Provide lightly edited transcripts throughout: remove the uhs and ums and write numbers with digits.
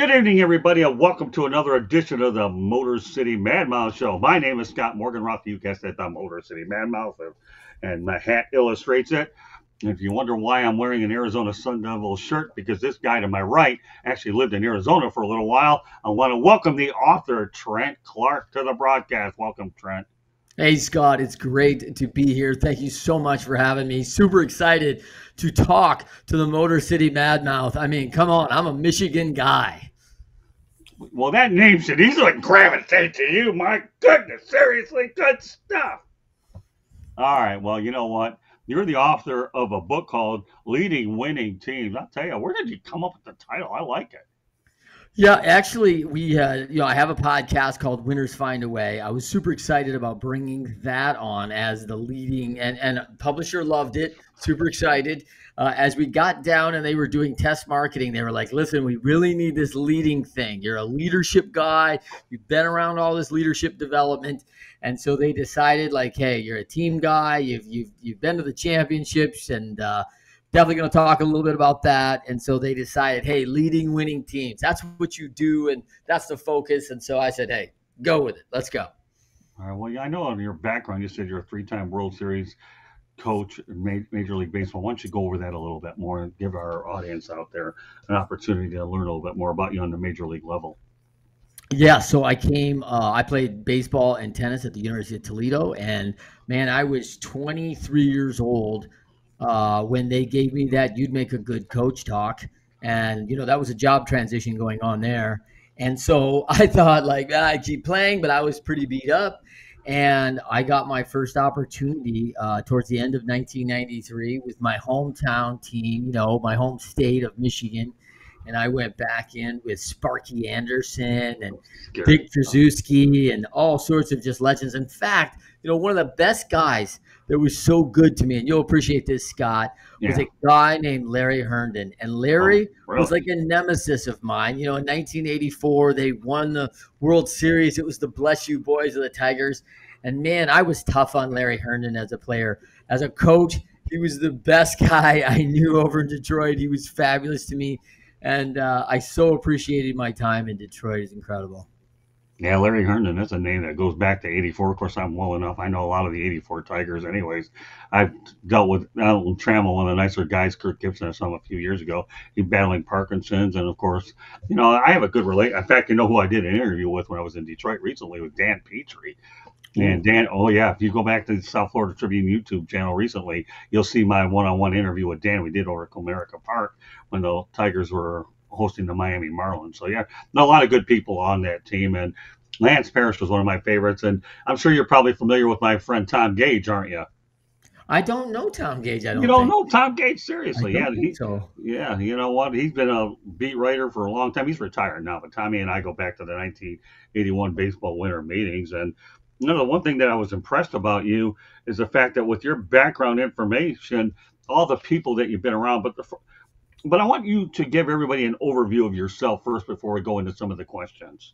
Good evening, everybody, and welcome to another edition of the Motor City Madmouth Show. My name is Scott Morganroth. You guessed it, the Motor City Madmouth, and my hat illustrates it. And if you wonder why I'm wearing an Arizona Sun Devil shirt, because this guy to my right actually lived in Arizona for a little while, I want to welcome the author, Trent Clark, to the broadcast. Welcome, Trent. Hey, Scott, it's great to be here. Thank you so much for having me. Super excited to talk to the Motor City Madmouth. I mean, come on, I'm a Michigan guy. Well, that name should easily gravitate to you. My goodness, seriously, good stuff. All right, well, you know what? You're the author of a book called Leading Winning Teams. I'll tell you, where did you come up with the title? I like it. Yeah, actually, I have a podcast called Winners Find a Way. I was super excited about bringing that on as the leading, and publisher loved it. Super excited. As we got down and they were doing test marketing, they were like, listen, we really need this leading thing. You're a leadership guy. You've been around all this leadership development. And so they decided, like, hey, you're a team guy. You've been to the championships, and definitely going to talk a little bit about that. And so they decided, hey, leading winning teams, that's what you do, and that's the focus. And so I said, hey, go with it. Let's go. All right. Well, yeah, I know on your background, you said you're a three-time World Series coach in Major League Baseball. Why don't you go over that a little bit more and give our audience out there an opportunity to learn a little bit more about you on the Major League level? Yeah, so I played baseball and tennis at the University of Toledo, and man, I was 23 years old when they gave me that "you'd make a good coach" talk, and that was a job transition going on there, and so I thought, like, I keep playing, but I was pretty beat up, and I got my first opportunity towards the end of 1993 with my hometown team, my home state of Michigan. And I went back in with Sparky Anderson and Dick Trzaskowski and all sorts of just legends. In fact, one of the best guys that was so good to me, and you'll appreciate this, Scott, was a guy named Larry Herndon. And Larry was like a nemesis of mine. In 1984, they won the World Series. It was the Bless You Boys of the Tigers. And, man, I was tough on Larry Herndon as a player. As a coach, he was the best guy I knew over in Detroit. He was fabulous to me. And I so appreciated my time in Detroit. It's incredible. Yeah, Larry Herndon, that's a name that goes back to 84. Of course, I'm well enough. I know a lot of the 84 Tigers anyways. I've dealt with Alan Trammell, one of the nicer guys, Kirk Gibson, I saw him a few years ago. He's battling Parkinson's. And, of course, I have a good relation. In fact, who I did an interview with when I was in Detroit recently with Dan Petrie. And Dan, if you go back to the South Florida Tribune YouTube channel recently, you'll see my one-on-one interview with Dan we did over at Comerica Park when the Tigers were hosting the Miami Marlins. So, yeah, a lot of good people on that team. And Lance Parrish was one of my favorites. And I'm sure you're probably familiar with my friend Tom Gage, aren't you? I don't know Tom Gage. You don't know Tom Gage? Seriously. Yeah, you know what? He's been a beat writer for a long time. He's retired now, but Tommy and I go back to the 1981 baseball winter meetings. And the one thing that I was impressed about you is the fact that with your background information, all the people that you've been around, but I want you to give everybody an overview of yourself first before we go into some of the questions.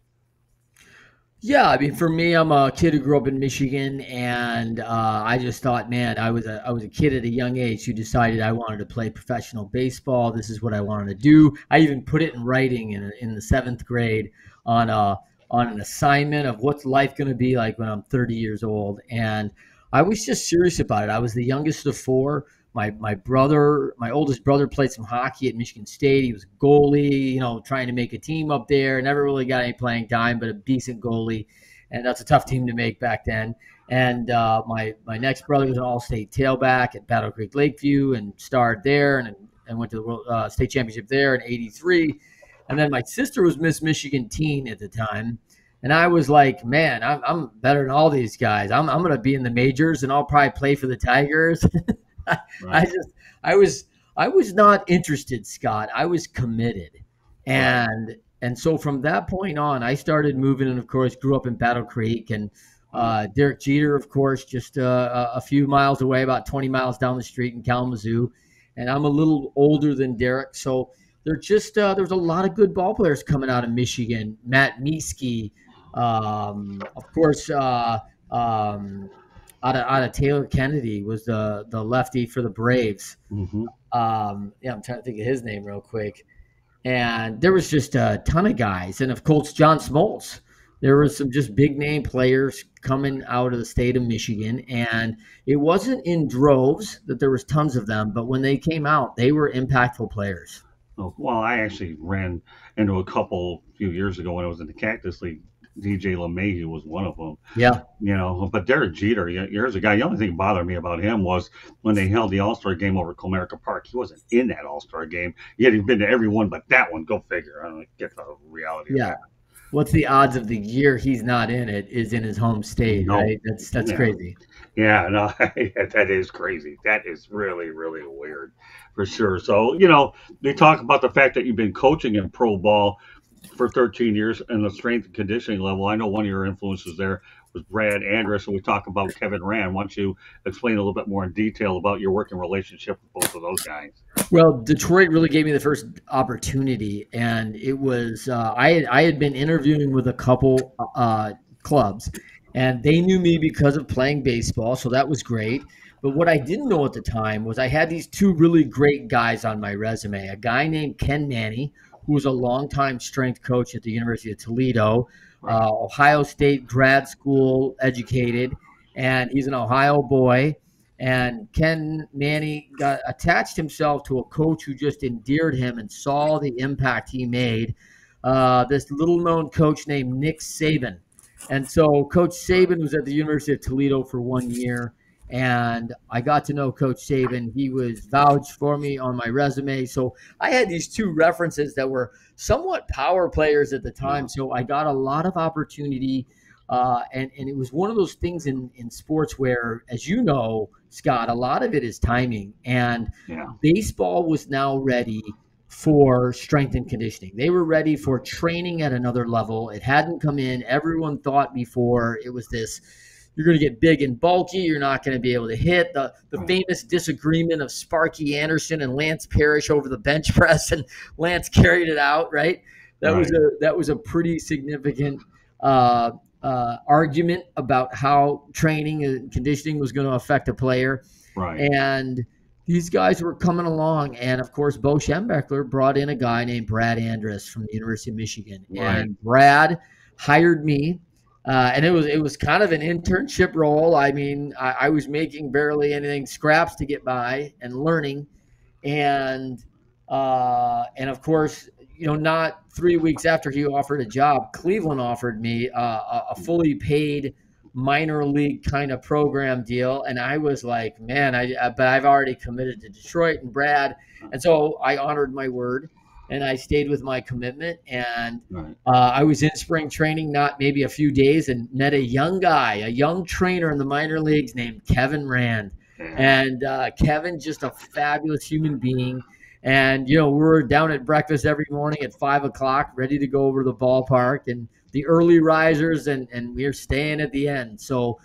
Yeah, I mean, for me, I'm a kid who grew up in Michigan, and I just thought, man, I was a kid at a young age who decided I wanted to play professional baseball. This is what I wanted to do. I even put it in writing in the 7th grade on an assignment of what's life going to be like when I'm 30 years old. And I was just serious about it. I was the youngest of 4. My oldest brother played some hockey at Michigan State. He was a goalie, trying to make a team up there. Never really got any playing time, but a decent goalie. And that's a tough team to make back then. And my next brother was an all-state tailback at Battle Creek Lakeview and starred there and went to the World State Championship there in '83. And then my sister was Miss Michigan Teen at the time. And I was like, man, I'm better than all these guys. I'm going to be in the majors, and I'll probably play for the Tigers. Right. I was not interested, Scott. I was committed. And so from that point on, I started moving, and of course grew up in Battle Creek, and Derek Jeter, of course, just a few miles away, about 20 miles down the street in Kalamazoo. And I'm a little older than Derek. So there was a lot of good ball players coming out of Michigan. Matt Mieske, of course, out of Taylor Kennedy was the lefty for the Braves. Mm-hmm. I'm trying to think of his name real quick. and there was just a ton of guys. And of course, John Smoltz. There were some just big name players coming out of the state of Michigan, and it wasn't in droves that there was tons of them, but when they came out, they were impactful players. Oh, well, I actually ran into a couple a few years ago when I was in the Cactus League. DJ LeMahieu was one of them, Yeah, but Derek Jeter, here's a guy. The only thing that bothered me about him was when they held the All Star game over at Comerica Park. He wasn't in that All Star game. Yet he'd been to every one but that one. Go figure. I don't get the reality of yeah. that. What's the odds of the year he's not in it is in his home state, No, right? That's yeah, crazy. yeah, no, that is crazy. That is really, really weird, for sure. So, they talk about the fact that you've been coaching in pro ball for 13 years and the strength and conditioning level. I know one of your influences there was Brad Andrus, and we talk about Kevin Rand. Why don't you explain a little bit more in detail about your working relationship with both of those guys? Well, Detroit really gave me the first opportunity, and it was I had been interviewing with a couple clubs, and they knew me because of playing baseball, so that was great. But what I didn't know at the time was I had these two really great guys on my resume. A guy named Ken Manny, who was a longtime strength coach at the University of Toledo, Right, Ohio State grad school educated, and he's an Ohio boy. And Ken Manny got attached himself to a coach who just endeared him and saw the impact he made. This little known coach named Nick Saban. And so Coach Saban was at the University of Toledo for 1 year. And I got to know Coach Saban. He was vouched for me on my resume. So I had these two references that were somewhat power players at the yeah, time. So I got a lot of opportunity and it was one of those things in sports where, as you know, Scott, a lot of it is timing. And yeah, baseball was now ready for strength and conditioning. They were ready for training at another level. It hadn't come in. Everyone thought before it was this. You're going to get big and bulky. You're not going to be able to hit. The right, famous disagreement of Sparky Anderson and Lance Parrish over the bench press, and Lance carried it out. Right. right, That was a pretty significant uh, argument about how training and conditioning was going to affect a player. right, And these guys were coming along. And of course, Bo Schembechler brought in a guy named Brad Andrus from the University of Michigan. right, And Brad hired me. And it was kind of an internship role. I mean, I was making barely anything, scraps to get by and learning. And of course, not 3 weeks after he offered a job, Cleveland offered me a fully paid minor league kind of program deal, and I was like, man, but I've already committed to Detroit and Brad, and so I honored my word, and I stayed with my commitment, and right, I was in spring training, not maybe a few days, and met a young guy, a young trainer in the minor leagues named Kevin Rand. yeah, And Kevin, just a fabulous human being. And, we're down at breakfast every morning at 5 o'clock, ready to go over to the ballpark and the early risers, and we're staying at the end. So,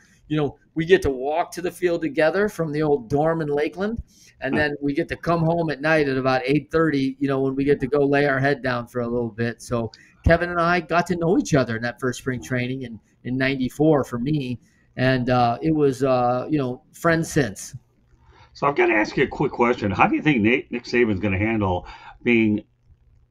we get to walk to the field together from the old dorm in Lakeland. And then we get to come home at night at about 8:30, when we get to go lay our head down for a little bit. So Kevin and I got to know each other in that first spring training in 94 for me. And it was, friends since. So I've got to ask you a quick question. How do you think Nick Saban's going to handle being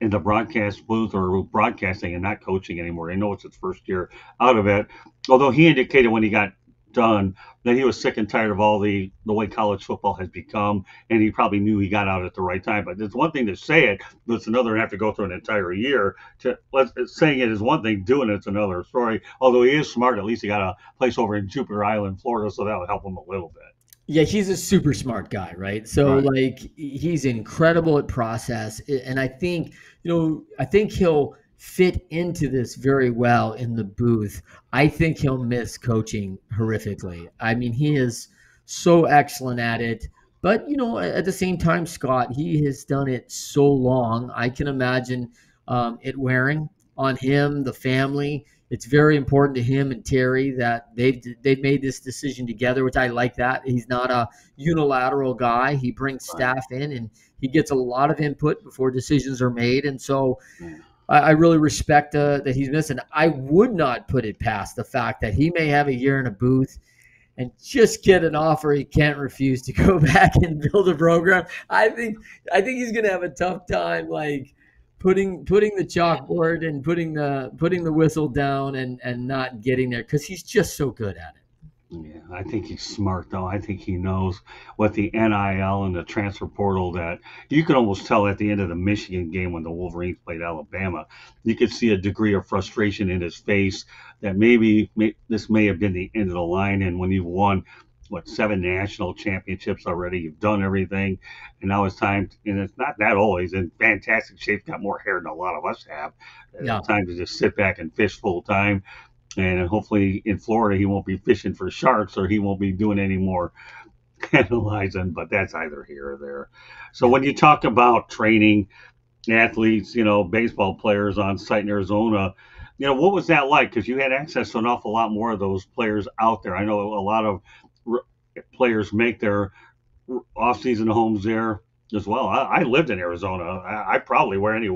in the broadcast booth or broadcasting and not coaching anymore? I know it's his first year out of it. Although he indicated when he got done that he was sick and tired of all the way college football has become, and he probably knew he got out at the right time. But it's one thing to say it, but it's another to have to go through an entire year. Saying it is one thing, doing it's another story. Although he is smart, at least he got a place over in Jupiter Island, Florida, so that would help him a little bit. Yeah, he's a super smart guy, right? So Right, like he's incredible at process, and I think he'll fit into this very well in the booth. I think he'll miss coaching horrifically. I mean, he is so excellent at it, but at the same time, Scott, he has done it so long. I can imagine it wearing on him, the family. It's very important to him and Terry that they've made this decision together, which I like that. He's not a unilateral guy. He brings right. staff in and he gets a lot of input before decisions are made. And so Yeah. I really respect that he's missing. I would not put it past the fact that he may have a year in a booth and just get an offer he can't refuse to go back and build a program. I think he's going to have a tough time, like putting the chalkboard and putting the whistle down and not getting there because he's just so good at it. Yeah, I think he's smart though. I think he knows what the NIL and the transfer portal that you could almost tell at the end of the Michigan game when the Wolverines played Alabama. You could see a degree of frustration in his face that maybe this may have been the end of the line. And when you've won, what, 7 national championships already, you've done everything, and now it's time. And it's not that old. He's in fantastic shape, got more hair than a lot of us have. Yeah. It's time to just sit back and fish full time. And hopefully in Florida, he won't be fishing for sharks or he won't be doing any more analyzing, but that's either here or there. So Yeah. when you talk about training athletes, baseball players on site in Arizona, what was that like? Because you had access to an awful lot more of those players out there. I know a lot of players make their off-season homes there as well. I lived in Arizona. I probably wear any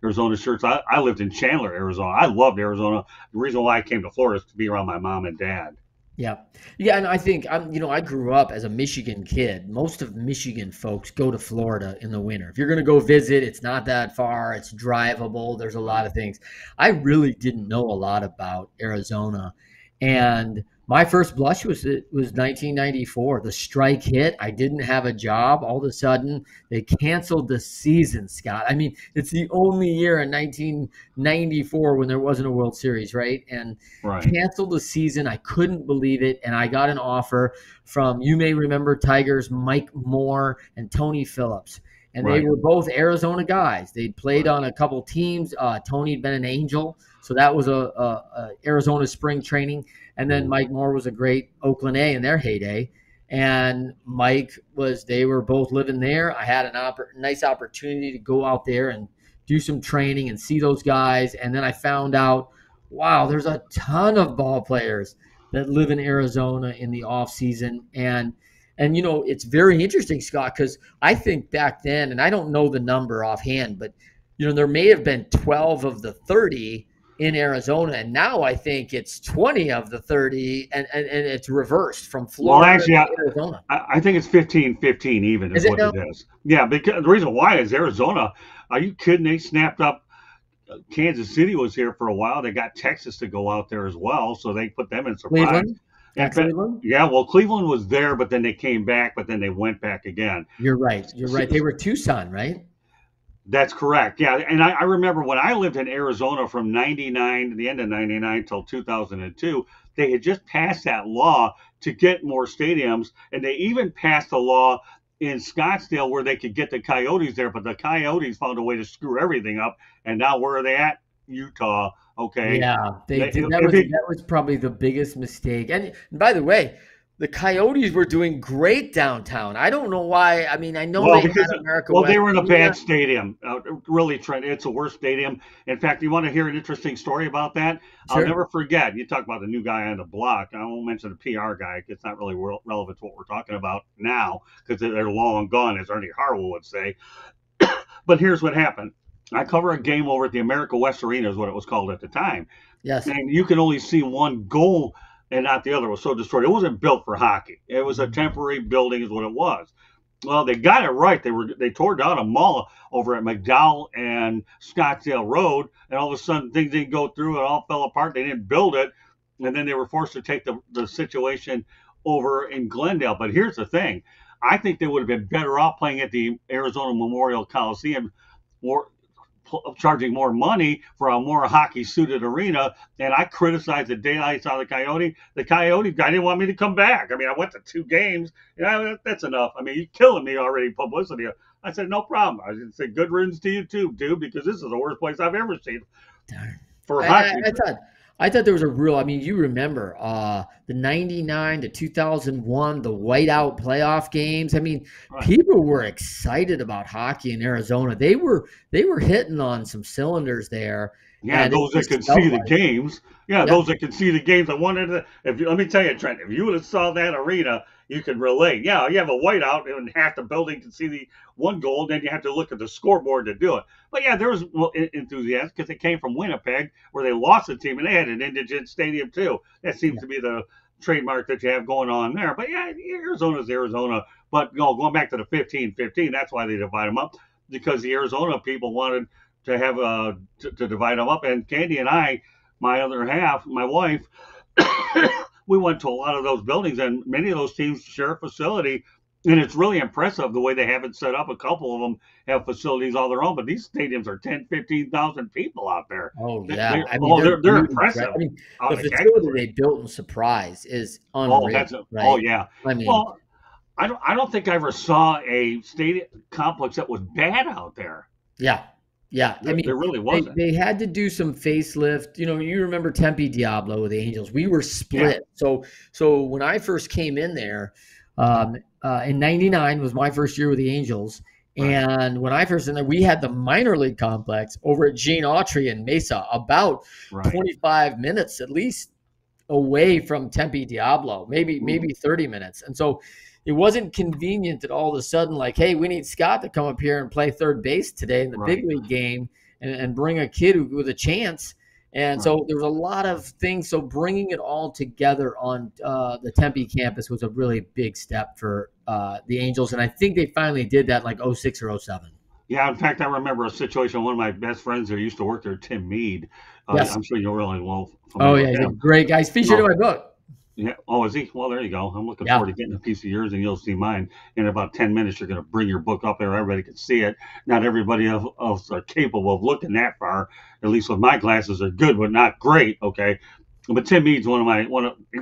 Arizona shirts. I lived in Chandler, Arizona. I loved Arizona. The reason why I came to Florida is to be around my mom and dad. Yeah. Yeah, and I think I grew up as a Michigan kid. Most of Michigan folks go to Florida in the winter. If you're going to go visit, it's not that far. It's drivable. There's a lot of things. I really didn't know a lot about Arizona. And my first blush was 1994. The strike hit. I didn't have a job. All of a sudden, they canceled the season, Scott. I mean, it's the only year in 1994 when there wasn't a World Series, right? And Right. canceled the season. I couldn't believe it. And I got an offer from, you may remember, Tigers Mike Moore and Tony Phillips. And they Right. were both Arizona guys. They'd played Right. on a couple teams. Tony had been an Angel, so that was a Arizona spring training. And then Mike Moore was a great Oakland A in their heyday. And they were both living there. I had a nice opportunity to go out there and do some training and see those guys. And then I found out, wow, there's a ton of ball players that live in Arizona in the off season. And it's very interesting, Scott, because I think back then, and I don't know the number offhand, but there may have been 12 of the 30 in Arizona, and now I think it's 20 of the 30, and it's reversed from Florida to Arizona. I think it's 15-15 even is what it is. Yeah, because the reason why is Arizona. Are you kidding? They snapped up. Kansas City was here for a while. They got Texas to go out there as well, so they put them in surprise. Cleveland? Cleveland? Yeah, well, Cleveland was there, but then they came back, but then they went back again. You're right. They were Tucson, right? That's correct. Yeah, and I remember when I lived in Arizona from 99 to the end of 99 till 2002, they had just passed that law to get more stadiums, and they even passed a law in Scottsdale where they could get the Coyotes there, but the Coyotes found a way to screw everything up, and now where are they at? Utah. Okay. Yeah, they did. That was probably the biggest mistake. And by the way, the Coyotes were doing great downtown. I don't know why. I mean, I know they had America West. They were in a bad stadium. Really, Trent, it's a worse stadium. In fact, you want to hear an interesting story about that? Sure. I'll never forget. You talk about the new guy on the block. I won't mention the PR guy. It's not really relevant to what we're talking about now because they're long gone, as Ernie Harwell would say. But here's what happened. I cover a game over at the America West Arena is what it was called at the time. Yes. And you can only see one goal and not the other. It was so destroyed. It wasn't built for hockey. It was a temporary building is what it was. Well, they got it right. They tore down a mall over at McDowell and Scottsdale Road, and all of a sudden things didn't go through. It all fell apart. They didn't build it, and then they were forced to take the situation over in Glendale. But here's the thing. I think they would have been better off playing at the Arizona Memorial Coliseum or charging more money for a more hockey-suited arena. And I criticized the day I saw the Coyote. The Coyote guy didn't want me to come back. I mean, I went to 2 games. That's enough. I mean, you're killing me already, publicity. I said, no problem. I said, good riddance to you too, dude, because this is the worst place I've ever seen for hockey. I thought there was a real, I mean, you remember the 99 to 2001, the whiteout playoff games. I mean, people were excited about hockey in Arizona. They were hitting on some cylinders there. Yeah, those that could see the games. Yeah, those that could see the games. I wanted to, let me tell you, Trent, if you would have saw that arena, you could relate. Yeah, you have a whiteout and half the building can see the one goal, then you have to look at the scoreboard to do it. But yeah, there was enthusiasm because it came from Winnipeg where they lost the team and they had an indigent stadium too. That seems to be the trademark that you have going on there. But yeah, Arizona's Arizona. But going back to the 15-15, that's why they divide them up, because the Arizona people wanted to have to divide them up. And Candy and I, my other half, my wife, we went to a lot of those buildings, and many of those teams share a facility. And it's really impressive the way they have it set up. A couple of them have facilities all their own, but these stadiums are 10, 15,000 people out there. Oh They, yeah, they're, I mean oh, they're huge, right? impressive I mean out the of the facility Cactus. they built in Surprise is Oh, unreal, oh right? yeah. I mean, Well, I don't think I ever saw a stadium complex that was bad out there. yeah, yeah. I There mean, really they wasn't. they had to do some facelift. You remember Tempe Diablo with the Angels. We were Yeah, split. So when I first came in there, in '99 was my first year with the Angels. right, And when I first in there, we had the minor league complex over at Gene Autry in Mesa, about right. 25 minutes at least away from Tempe Diablo, maybe Mm, 30 minutes. And so it wasn't convenient that all of a sudden, like, hey, we need Scott to come up here and play third base today in the big right, league game and bring a kid with a chance. And right. so there was a lot of things. So bringing it all together on the Tempe campus was a really big step for the Angels. And I think they finally did that like '06 or '07. Yeah, in fact, I remember a situation. One of my best friends that used to work there, Tim Mead. Yes. I'm sure you're really well Oh, familiar yeah. with He's a him. great guy. He's featured in Oh, my book. yeah. Oh, is he? Well, there you go. I'm looking Yeah. forward to getting a piece of yours, and you'll see mine in about 10 minutes. You're going to bring your book up there. Everybody can see it. Not everybody else are capable of looking that far. At least with my glasses are good, but not great. Okay. But Tim Mead's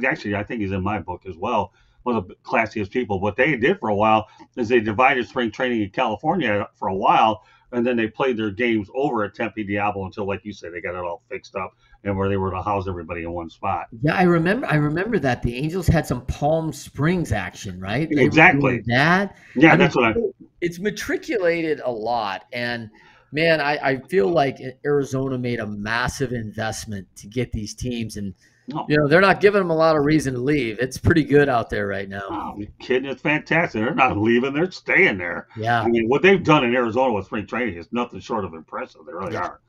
actually, I think he's in my book as well. One of the classiest people. What they did for a while is they divided spring training in California for a while, and then they played their games over at Tempe Diablo until, like you said, they got it all fixed up and where they were to house everybody in one spot. Yeah, I remember that the Angels had some Palm Springs action, right? They were doing Exactly. that. Yeah, I mean, that's what I. it's matriculated a lot, and man, I feel like Arizona made a massive investment to get these teams, and No, they're not giving them a lot of reason to leave. It's pretty good out there right now. oh, you kidding? It's fantastic. They're not leaving. They're staying there. I Yeah, mean, what they've done in Arizona with spring training is nothing short of impressive. They really yeah, are.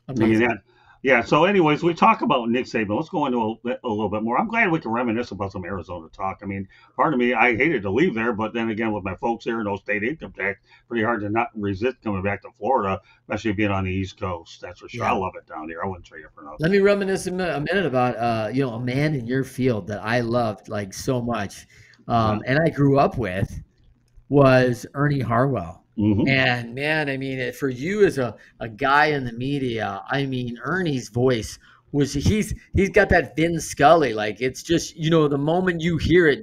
I mean amazing. that. Yeah. So, anyways, we talk about Nick Saban. Let's go into a little bit more. I'm glad we can reminisce about some Arizona talk. I mean, part of me, I hated to leave there, but then again, with my folks here, no state income tax, pretty hard to not resist coming back to Florida, especially being on the East Coast. That's for sure. I Yeah. love it down here. I wouldn't trade it for Let nothing. me reminisce a minute about a man in your field that I loved like so much, Yeah. and I grew up with was Ernie Harwell. Hmm. And man, I mean, for you as a guy in the media, I mean, Ernie's voice he's got that Vin Scully. Like it's just, the moment you hear it,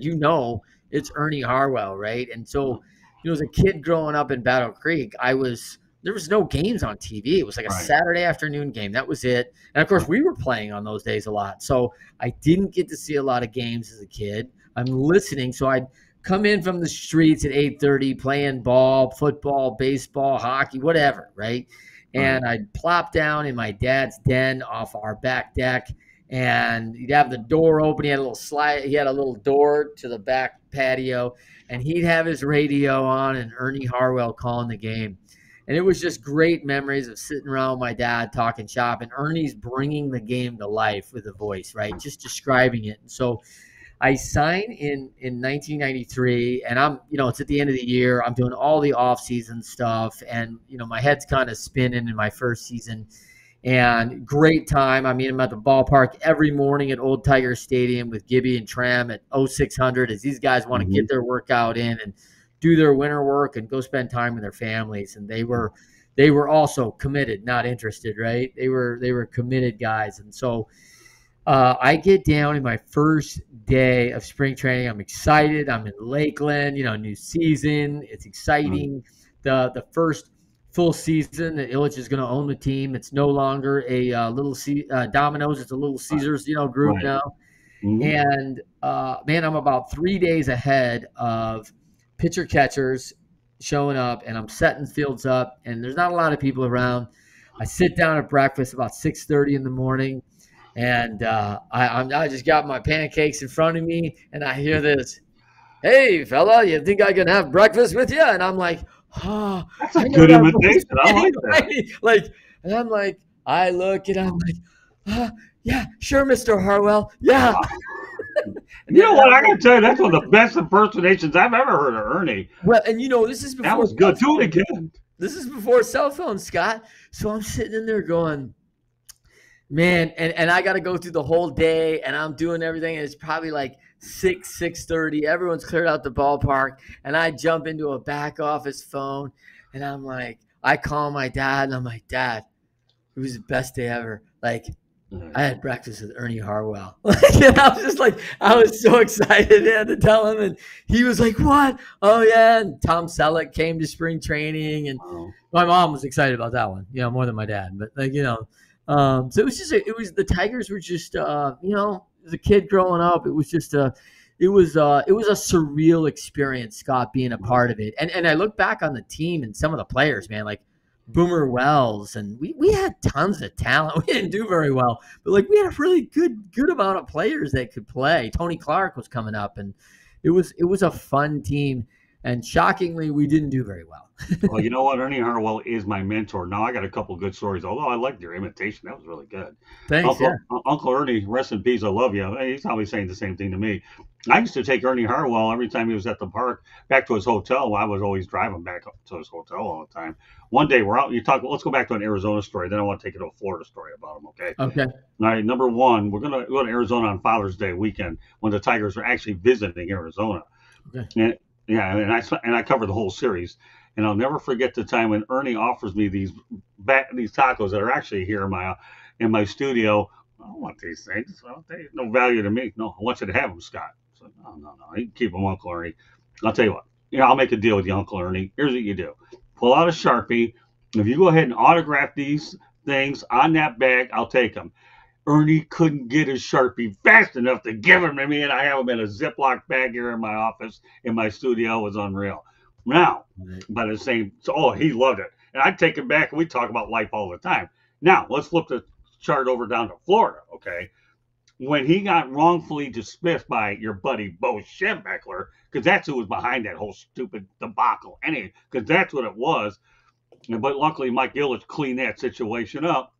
it's Ernie Harwell, right? And so, as a kid growing up in Battle Creek, there was no games on TV. It was like a Right. Saturday afternoon game. That was it. And of course, Right. we were playing on those days a lot. So I didn't get to see a lot of games as a kid. I'm listening. So I'd come in from the streets at 8:30 playing ball, football, baseball, hockey, whatever, right? Right. And I'd plop down in my dad's den off our back deck, and he'd have the door open. He had a little slide. He had a little door to the back patio, and he'd have his radio on and Ernie Harwell calling the game. And it was just great memories of sitting around with my dad talking shop, and Ernie's bringing the game to life with a voice, right? Just describing it. And so I signed in 1993, and it's at the end of the year. I'm doing all the off-season stuff, and my head's kind of spinning in my first season. And great time. I mean, I'm at the ballpark every morning at Old Tiger Stadium with Gibby and Tram at 0600 as these guys want to Hmm. get their workout in and do their winter work and go spend time with their families. And they were also committed, not interested, right? They were committed guys, and so. I get down in my first day of spring training. I'm excited. I'm in Lakeland, new season. It's Right. exciting. The first full season that Illich is going to own the team. It's no longer a Domino's. It's a Little Caesars, group Right. now. Hmm. And man, I'm about 3 days ahead of pitcher catchers showing up, and I'm setting fields up, and there's not a lot of people around. I sit down at breakfast about 6:30 in the morning, and I just got my pancakes in front of me, and I hear this, "Hey, fella, you think I can have breakfast with you?" And I'm like, "Oh, That's a I know good that voice, imitation. I like that. right? Like, and I'm like, I look, and I'm like, yeah, sure, Mr. Harwell, yeah." And You then know what? I gotta tell you, that's one of the best impersonations I've ever heard of Ernie. well, and this is That before was good. Do it again. This is before cell phones, Scott. So I'm sitting in there going, man, and I got to go through the whole day, and I'm doing everything, and it's probably like 6:30. Everyone's cleared out the ballpark, and I jump into a back office phone, and I'm like, I call my dad, and I'm like, Dad, it was the best day ever. Like, I had breakfast with Ernie Harwell. And I was just like, I was so excited. I had to tell him, and he was like, "What? Oh yeah!" And Tom Selleck came to spring training, and my mom was excited about that one, more than my dad. But so it was just the Tigers were just as a kid growing up, it was just it was a surreal experience, Scott, being a part of it. And I look back on the team and some of the players, man, like Boomer Wells, and we had tons of talent. We didn't do very well, but like we had a really good amount of players that could play. Tony Clark was coming up, and it was a fun team. And shockingly, we didn't do very well. Well, you know what? Ernie Harwell is my mentor. Now I got a couple good stories. Although I liked your imitation, that was really good. Thanks. Uncle Ernie, rest in peace. I love you. He's always saying the same thing to me. I used to take Ernie Harwell every time he was at the park back to his hotel. I was always driving back up to his hotel all the time. One day we're out. Let's go back to an Arizona story. Then I want to take you to a Florida story about him. Okay. Okay. All right. Number one, we're gonna go to Arizona on Father's Day weekend when the Tigers are actually visiting Arizona. Okay. And I covered the whole series, and I'll never forget the time when Ernie offers me these tacos that are actually here in my studio. I don't want these things. They have no value to me. No, I want you to have them, Scott. So no, you can keep them, Uncle Ernie. I'll tell you what. I'll make a deal with you, Uncle Ernie. Here's what you do: pull out a Sharpie. If you go ahead and autograph these things on that bag, I'll take them. Ernie couldn't get his Sharpie fast enough to give them to me, and I have them in a Ziploc bag here in my office, in my studio. It was unreal. Now, by the same, he loved it. And I'd take him back, and we talk about life all the time. Now, let's flip the chart over down to Florida, okay? When he got wrongfully dismissed by your buddy Bo Schembechler, because that's who was behind that whole stupid debacle, because that's what it was. But luckily, Mike Ilitch cleaned that situation up.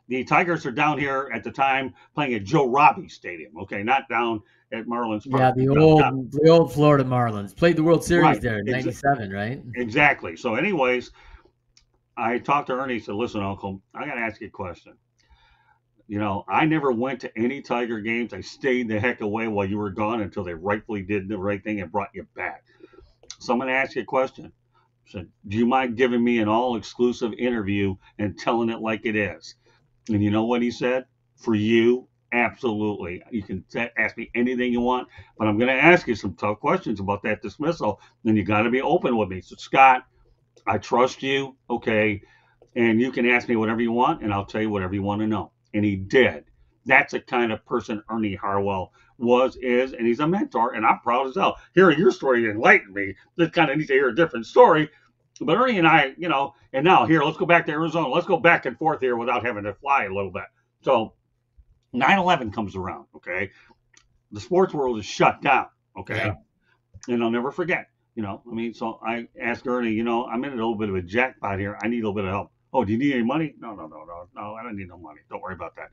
The Tigers are down here at the time playing at Joe Robbie Stadium, okay, not down at Marlins Park. Yeah, the old Florida Marlins. Played the World Series there in 97, right? Exactly. So anyways, I talked to Ernie and said, listen, Uncle, I got to ask you a question. I never went to any Tiger games. I stayed the heck away while you were gone until they rightfully did the right thing and brought you back. So I'm going to ask you a question. I said, do you mind giving me an all-exclusive interview and telling it like it is? And you know what he said? For you, absolutely. You can ask me anything you want, but I'm going to ask you some tough questions about that dismissal, and you got to be open with me. So, Scott, I trust you, okay, and you can ask me whatever you want, and I'll tell you whatever you want to know. And he did. That's the kind of person Ernie Harwell is, and he's a mentor, and I'm proud as hell. Hearing your story enlightened me. This kind of needs to hear a different story. But Ernie and I, and now here, let's go back to Arizona. Let's go back and forth here without having to fly a little bit. So 9/11 comes around, okay? The sports world is shut down, okay? Yeah. And I'll never forget, so I asked Ernie, I'm in a little bit of a jackpot here. I need a little bit of help. Oh, do you need any money? No, I don't need no money. Don't worry about that.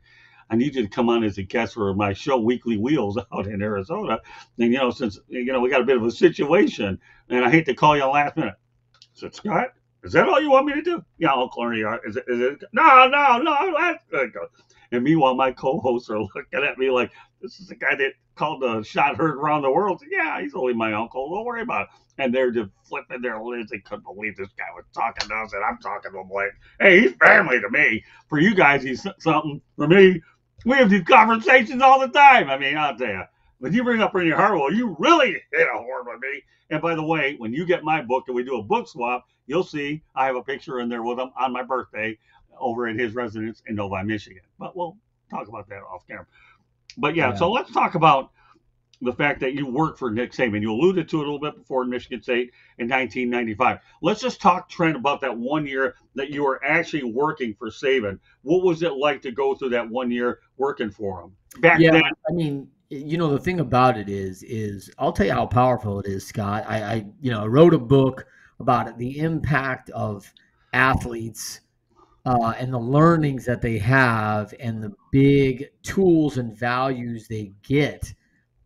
I need you to come on as a guest for my show, Weekly Wheels, out in Arizona. And, since, we got a bit of a situation, and I hate to call you last minute. I said, Scott, is that all you want me to do? Yeah, Uncle Ernie, is it? No. And meanwhile, my co-hosts are looking at me like, this is the guy that called the shot heard around the world. Said, yeah, he's only my uncle. Don't worry about it. And they're just flipping their lids. They couldn't believe this guy was talking to us, and I'm talking to him like, hey, he's family to me. For you guys, he's something. For me, we have these conversations all the time. I mean, I'll tell you. When you bring up Ernie Harwell, you really hit a horn with me. And by the way, when you get my book and we do a book swap, you'll see I have a picture in there with him on my birthday over at his residence in Novi, Michigan. But we'll talk about that off camera. But yeah, so let's talk about the fact that you worked for Nick Saban. You alluded to it a little bit before in Michigan State in 1995. Let's just talk, Trent, about that 1 year that you were actually working for Saban. What was it like to go through that 1 year working for him? Back then, I mean, the thing about it is I'll tell you how powerful it is, Scott. I wrote a book about the impact of athletes and the learnings that they have and the big tools and values they get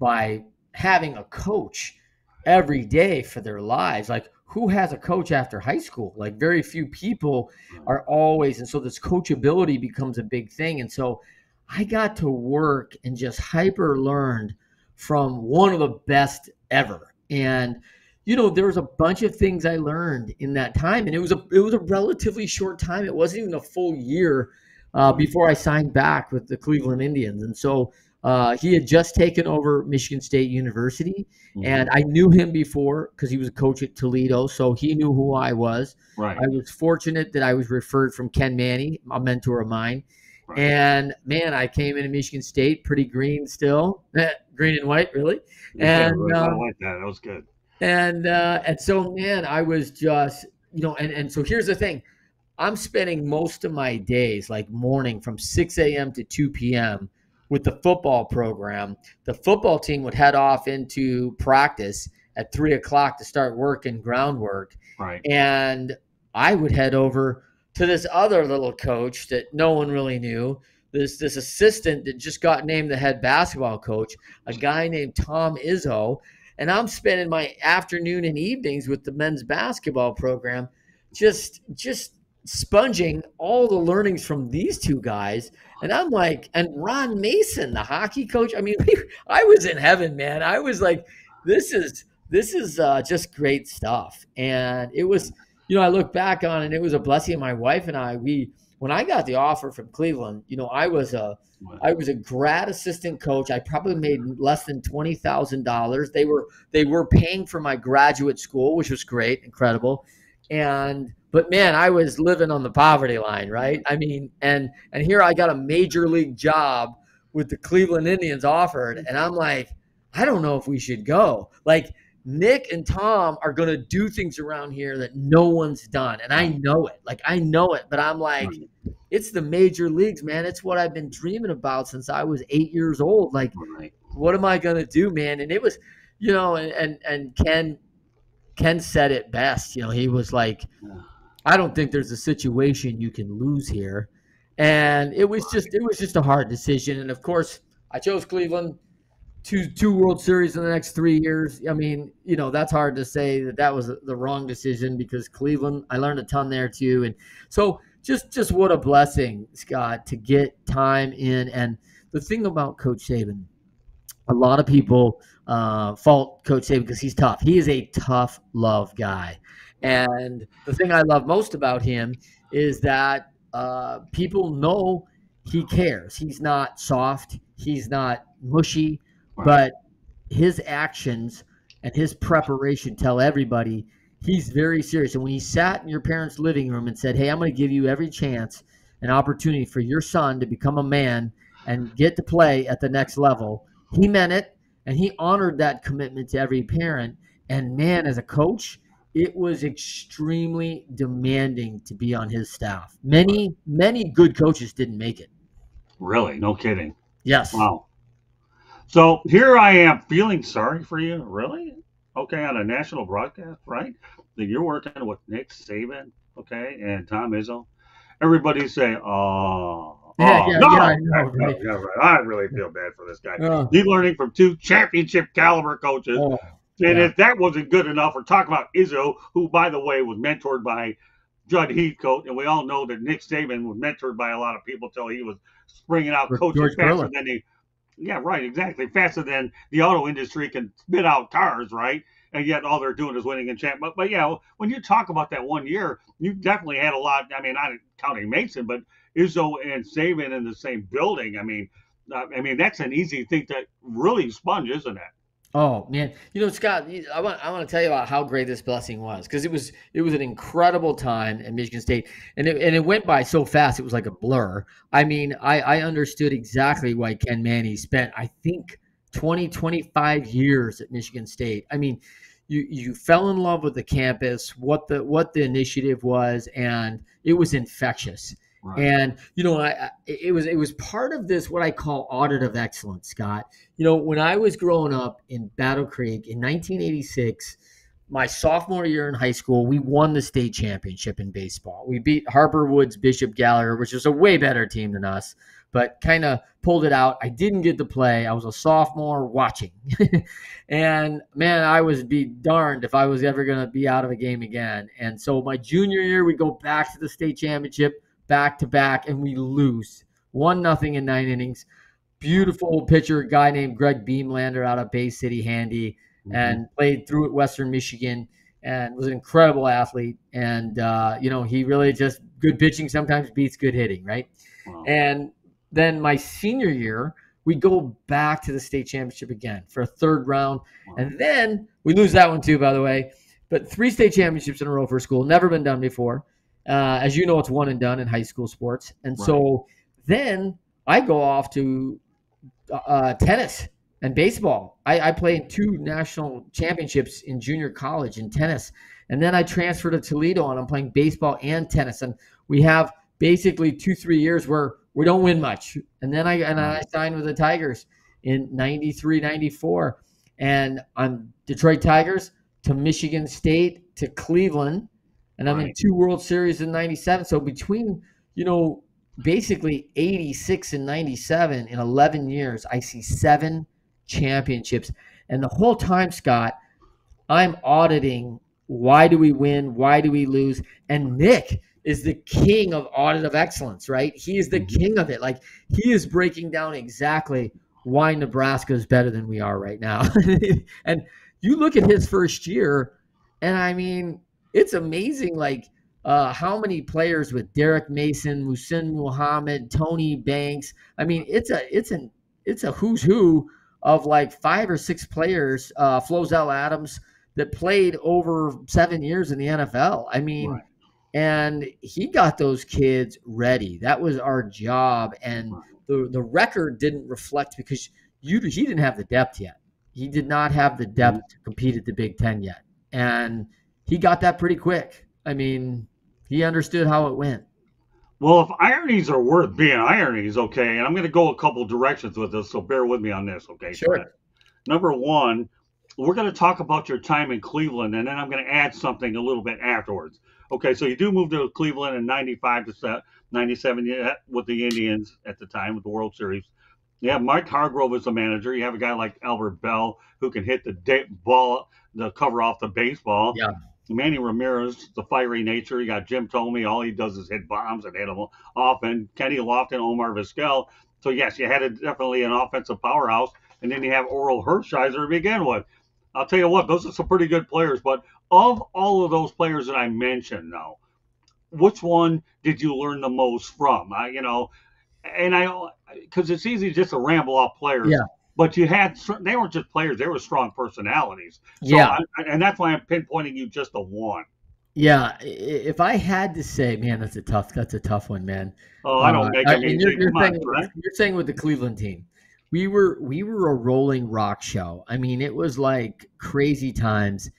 by having a coach every day for their lives. Like, who has a coach after high school? Like very few people Right. are always, and so this coachability becomes a big thing. And so I got to work and just hyper learned from one of the best ever. And there was a bunch of things I learned in that time, and it was a relatively short time. It wasn't even a full year Right. before I signed back with the Cleveland Indians. And so he had just taken over Michigan State University, Hmm. and I knew him before because he was a coach at Toledo, so he knew who I was. Right. I was fortunate that I was referred from Ken Manny, a mentor of mine. Right. And man, I came into Michigan State pretty green still, green and white, really. Yeah, And right. I like that. That was good. and so man, I was just and so here's the thing. I'm spending most of my days, like morning from 6 a.m. to 2 p.m. with the football program. The football team would head off into practice at 3 o'clock to start work and groundwork. Right. And I would head over to this other little coach that no one really knew, this assistant that just got named the head basketball coach, a guy named Tom Izzo. And I'm spending my afternoon and evenings with the men's basketball program just sponging all the learnings from these two guys. And I'm like, and Ron Mason, the hockey coach. I mean, I was in heaven, man. I was like, this is just great stuff. And it was, I look back on it, it was a blessing. My wife and I, when I got the offer from Cleveland, Right. I was a grad assistant coach. I probably made less than $20,000. They were paying for my graduate school, which was great, incredible. But man, I was living on the poverty line, right? I mean, and here I got a major league job with the Cleveland Indians offered, and I'm like, I don't know if we should go. Like Nick and Tom are going to do things around here that no one's done, and I Right. know it. Like I know it, but I'm like, Right. it's the major leagues, man. It's what I've been dreaming about since I was 8 years old. Like, Right. what am I going to do, man? And it was, and Ken said it best. He was like, Yeah. I don't think there's a situation you can lose here. And it was just a hard decision. And of course, I chose Cleveland, two World Series in the next 3 years. I mean, that's hard to say that was the wrong decision because Cleveland, I learned a ton there too. And so just what a blessing, Scott, to get time in. And the thing about Coach Saban, a lot of people fault Coach Saban because he's tough. He is a tough love guy. Right. And the thing I love most about him is that people know he cares. He's not soft. He's not mushy, Right. but his actions and his preparation tell everybody he's very serious. And when he sat in your parents' living room and said, "Hey, I'm going to give you every chance and opportunity for your son to become a man and get to play at the next level," he meant it, and he honored that commitment to every parent. And man, as a coach, it was extremely demanding to be on his staff. Many, many good coaches didn't make it. Really? No kidding. Yes. Wow. So here I am feeling sorry for you. Really? Okay, on a national broadcast, right? That you're working with Nick Saban, okay, and Tom Izzo. Everybody say, Yeah, yeah, yeah, I no, know, no, right? yeah, right. I really feel bad for this guy. Oh, He's learning from two championship caliber coaches. oh, And yeah. if that wasn't good enough, we're talking about Izzo, who, by the way, was mentored by Judd Heathcote. And we all know that Nick Saban was mentored by a lot of people till he was springing out coaching George faster Perla. than he, yeah, right, exactly, faster than the auto industry can spit out cars, right? And yet all they're doing is winning and champ. But yeah, when you talk about that one year, you definitely had a lot. I mean, not counting Mason, but Izzo and Saban in the same building. I mean that's an easy thing to really sponge, isn't it? Oh man, Scott, I want to tell you about how great this blessing was because it was an incredible time at Michigan State, and it went by so fast it was like a blur. I mean, I understood exactly why Ken Manny spent I think 20-25 years at Michigan State. I mean, you fell in love with the campus, what the initiative was, and it was infectious. Right. And it was part of this what I call audit of excellence, Scott. When I was growing up in Battle Creek in 1986, my sophomore year in high school, we won the state championship in baseball. We beat Harper Woods Bishop Gallagher, which was a way better team than us, but kind of pulled it out. I didn't get to play. I was a sophomore watching. And man, I was be darned if I was ever going to be out of a game again. And so my junior year, we go back to the state championship back to back, and we lose 1-0 in 9 innings. Beautiful pitcher, guy named Greg Beamlander out of Bay City Handy, and played through at Western Michigan and was an incredible athlete. And, he really just good pitching sometimes beats good hitting, right? Wow. And then my senior year, we go back to the state championship again for a third round. Wow. And then we lose that one too, by the way. But 3 state championships in a row for school, never been done before. As you know, it's one and done in high school sports. And so then I go off to tennis and baseball. I played 2 national championships in junior college in tennis. And then I transferred to Toledo, and I'm playing baseball and tennis. And we have basically 2-3 years where we don't win much. And then I signed with the Tigers in 93, 94. And I'm Detroit Tigers to Michigan State to Cleveland. And I'm in 2 World Series in 97. So between, basically 86 and 97, in 11 years, I see 7 championships. And the whole time, Scott, I'm auditing, why do we win? Why do we lose? And Nick is the king of audit of excellence, right? He is the king of it. Like, he is breaking down exactly why Nebraska is better than we are right now. And you look at his first year, and I mean, it's amazing, like, how many players with Derek Mason, Muhsin Muhammad, Tony Banks. I mean, it's a who's who of like 5 or 6 players, Flozell Adams, that played over 7 years in the NFL. I mean, and he got those kids ready. That was our job. And the record didn't reflect, because he didn't have the depth yet. He did not have the depth to compete at the Big Ten yet. And he got that pretty quick. I mean, he understood how it went. Well, if ironies are worth being ironies, okay, and I'm going to go a couple directions with this, so bear with me on this, okay? Sure. Number one, we're going to talk about your time in Cleveland, and then I'm going to add something a little bit afterwards. Okay, so you do move to Cleveland in 95 to 97 with the Indians at the time with the World Series. You have Mike Hargrove as the manager. You have a guy like Albert Bell who can hit the ball, the cover off the baseball. Yeah. Manny Ramirez, the fiery nature. You got Jim Thome. All he does is hit bombs and hit them off. And Kenny Lofton, Omar Vizquel. So, yes, you had definitely an offensive powerhouse. And then you have Oral Hershiser to begin with. I'll tell you what, those are some pretty good players. But of all of those players that I mentioned now, which one did you learn the most from? Because it's easy just to ramble off players. Yeah. But they weren't just players; they were strong personalities. So and that's why I'm pinpointing you just to one. Yeah, if I had to say, man, that's a tough one, man. Oh, I don't make it easy. You're saying with the Cleveland team, we were a rolling rock show. I mean, it was like crazy times,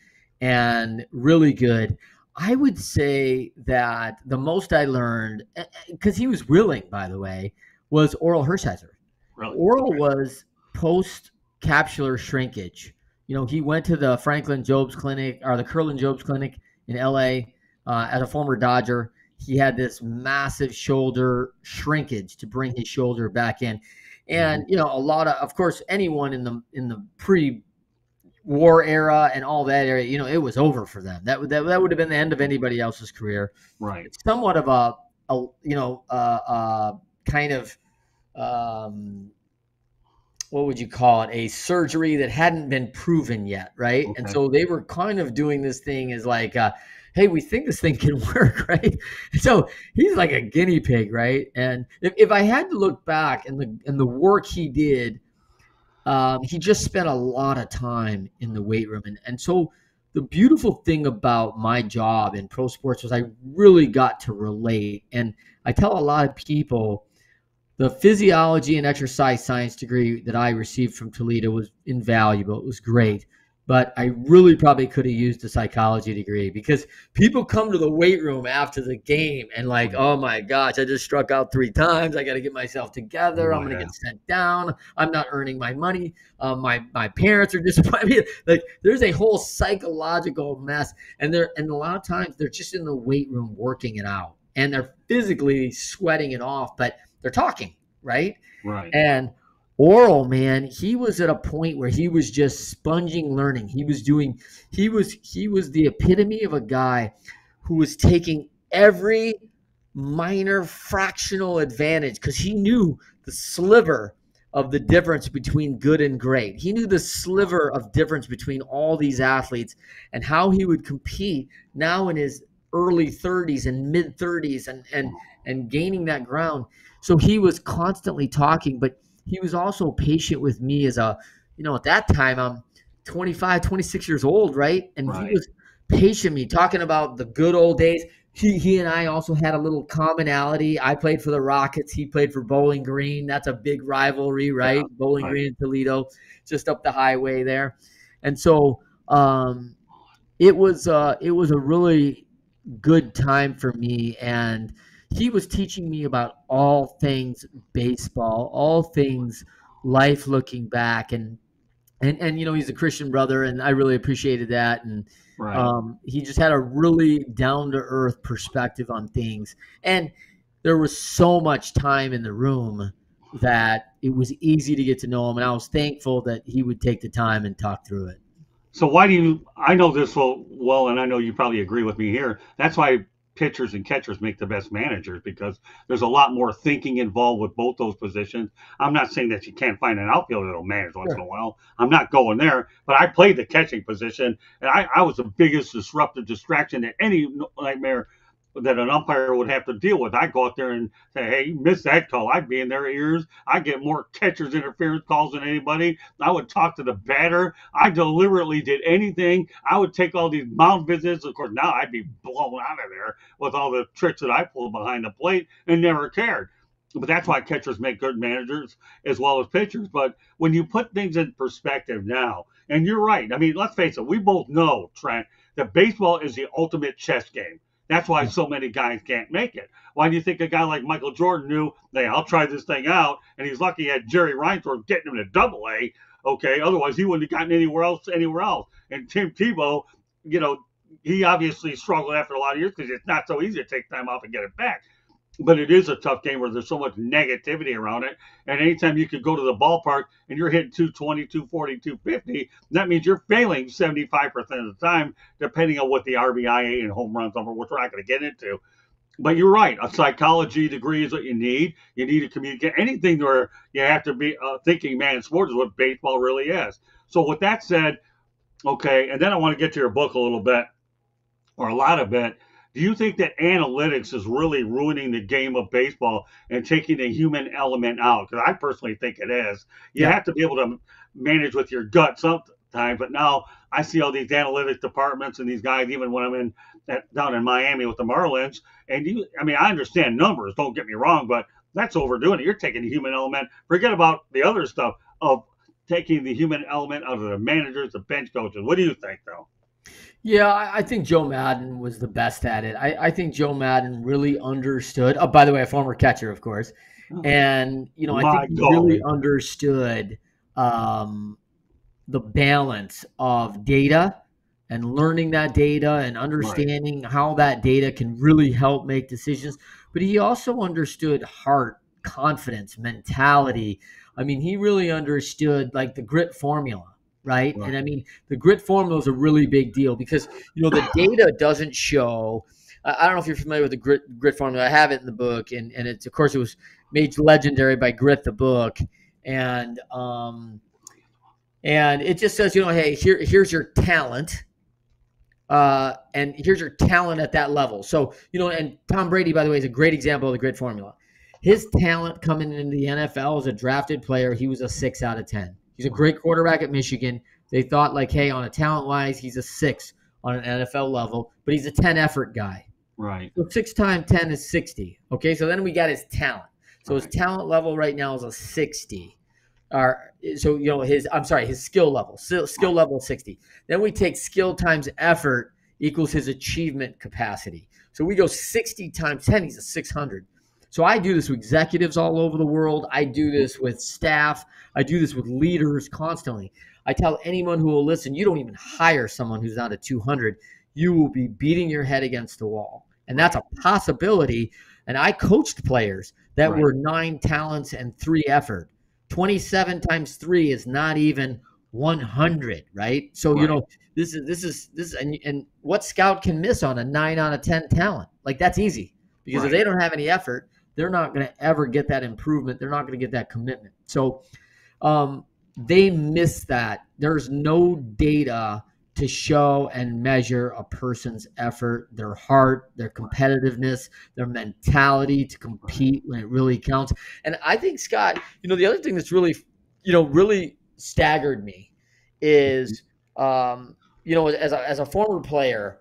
and really good. I would say that the most I learned, because he was willing, by the way, was Oral Hershiser. Really? Oral was post-capsular shrinkage. He went to the Franklin Jobs Clinic, or the Curlin Jobs Clinic in LA as a former Dodger. He had this massive shoulder shrinkage to bring his shoulder back in. And, a lot of course, anyone in the pre-war era and all that area, it was over for them. That would have been the end of anybody else's career. Right. It's somewhat of a kind of, what would you call it? A surgery that hadn't been proven yet, right? Okay. And so they were kind of doing this thing as like, hey, we think this thing can work, right? So he's like a guinea pig, right? And if I had to look back and the work he did, he just spent a lot of time in the weight room. And so the beautiful thing about my job in pro sports was I really got to relate. And I tell a lot of people, the physiology and exercise science degree that I received from Toledo was invaluable. It was great. But I really probably could have used a psychology degree, because people come to the weight room after the game and like, oh my gosh, I just struck out 3 times. I got to get myself together. I'm going to get sent down. I'm not earning my money. My parents are disappointed. Like, there's a whole psychological mess. And a lot of times they're just in the weight room working it out, and they're physically sweating it off, but they're talking. right? Right. And Oral, man, he was at a point where he was just sponging learning. He was the epitome of a guy who was taking every minor fractional advantage because he knew the sliver of the difference between good and great. He knew the sliver of difference between all these athletes and how he would compete now in his early 30s and mid 30s and gaining that ground. So he was constantly talking, but he was also patient with me as a, at that time I'm 25, 26 years old, right? And he Right. was patient me talking about the good old days. He and I also had a little commonality. I played for the Rockets. He played for Bowling Green. That's a big rivalry, Yeah. right? Bowling Right. Green and Toledo, just up the highway there. And so it was a really good time for me, and he was teaching me about all things baseball, all things life looking back, and he's a Christian brother, and I really appreciated that. And Right. he just had a really down to earth perspective on things, and there was so much time in the room that it was easy to get to know him, and I was thankful that he would take the time and talk through it. So why do you? I know this well, and I know you probably agree with me here. That's why pitchers and catchers make the best managers because there's a lot more thinking involved with both those positions. I'm not saying that you can't find an outfielder that'll manage once in Sure. a while. I'm not going there, but I played the catching position, and I was the biggest disruptive distraction that any nightmare that an umpire would have to deal with. I go out there and say, "Hey, you missed that call." I'd be in their ears. I get more catcher's interference calls than anybody. I would talk to the batter. I deliberately did anything. I would take all these mound visits. Of course, now I'd be blown out of there with all the tricks that I pulled behind the plate and never cared. But that's why catchers make good managers as well as pitchers. But when you put things in perspective now, and you're right. I mean, let's face it. We both know, Trent, that baseball is the ultimate chess game. That's why so many guys can't make it. Why do you think a guy like Michael Jordan knew, hey, I'll try this thing out, and he's lucky he had Jerry Reinsdorf getting him to Double A. Okay, otherwise he wouldn't have gotten anywhere else. And Tim Tebow, you know, he obviously struggled after a lot of years because it's not so easy to take time off and get it back. But it is a tough game where there's so much negativity around it. And anytime you could go to the ballpark and you're hitting 220, 240, 250, that means you're failing 75% of the time, depending on what the RBI and home runs number, which we're not going to get into. But you're right. A psychology degree is what you need. You need to communicate anything where you have to be a thinking man in sports is what baseball really is. So with that said, okay, and then I want to get to your book a little bit or a lot of it. Do you think that analytics is really ruining the game of baseball and taking the human element out? Because I personally think it is. You Yeah. have to be able to manage with your gut sometimes, but now I see all these analytics departments and these guys, even when I'm down in Miami with the Marlins. And I mean, I understand numbers. Don't get me wrong, but that's overdoing it. You're taking the human element. Forget about the other stuff of taking the human element out of the managers, the bench coaches. What do you think, though? Yeah, I think Joe Madden was the best at it. I think Joe Madden really understood. Oh, by the way, a former catcher, of course. And, I think My he really golly. understood um, the balance of data and learning that data and Right. understanding how that data can really help make decisions. But he also understood heart, confidence, mentality. I mean, he really understood like the grit formula, right? And I Right. mean, the grit formula is a really big deal because, the data doesn't show. I don't know if you're familiar with the grit formula. I have it in the book, and it's, of course, it was made legendary by Grit the book. And and it just says, hey, here's your talent, and here's your talent at that level. So, and Tom Brady, by the way, is a great example of the grit formula. His talent coming into the NFL as a drafted player, he was a 6 out of 10. He's a great quarterback at Michigan. They thought, like, hey, on a talent wise, he's a 6 on an NFL level, but he's a 10 effort guy. Right. So 6 times 10 is 60. Okay, so then we got his talent. So his Right. talent level right now is a 60. So his skill level, skill level 60. Then we take skill times effort equals his achievement capacity. So we go 60 times 10, he's a 600. So I do this with executives all over the world. I do this with staff. I do this with leaders constantly. I tell anyone who will listen, you don't even hire someone who's not a 200. You will be beating your head against the wall. And that's a Right. possibility And I coached players that Right. were 9 talents and 3 effort. 27 times 3 is not even 100, right? So, Right. this is and what scout can miss on a 9 out of 10 talent? Like, that's easy, because if Right. they don't have any effort, they're not going to ever get that improvement. They're not going to get that commitment. So, um, they miss that. There's no data to show and measure a person's effort, their heart, their competitiveness, their mentality to Right. compete when it really counts. And I think, Scott, the other thing that's really, really staggered me Mhm. is, as a former player,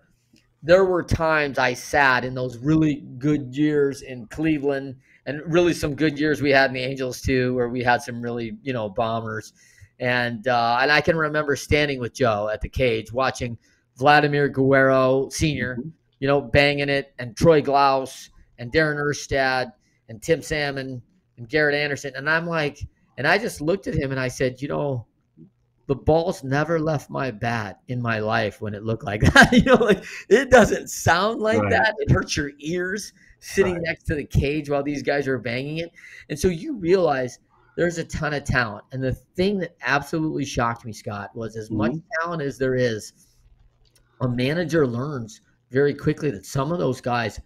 there were times I sat in those really good years in Cleveland, and really some good years we had in the Angels too, where we had some really, bombers. And I can remember standing with Joe at the cage watching Vladimir Guerrero Sr., Mhm. banging it, and Troy Glaus and Darren Erstad and Tim Salmon and Garrett Anderson. And I'm like, and I just looked at him and I said, the balls never left my bat in my life when it looked like that. Like, it doesn't sound like Right. that. It hurts your ears sitting Right. next to the cage while these guys are banging it. And so you realize there's a ton of talent. And the thing that absolutely shocked me, Scott, was as much Mhm. talent as there is, a manager learns very quickly that some of those guys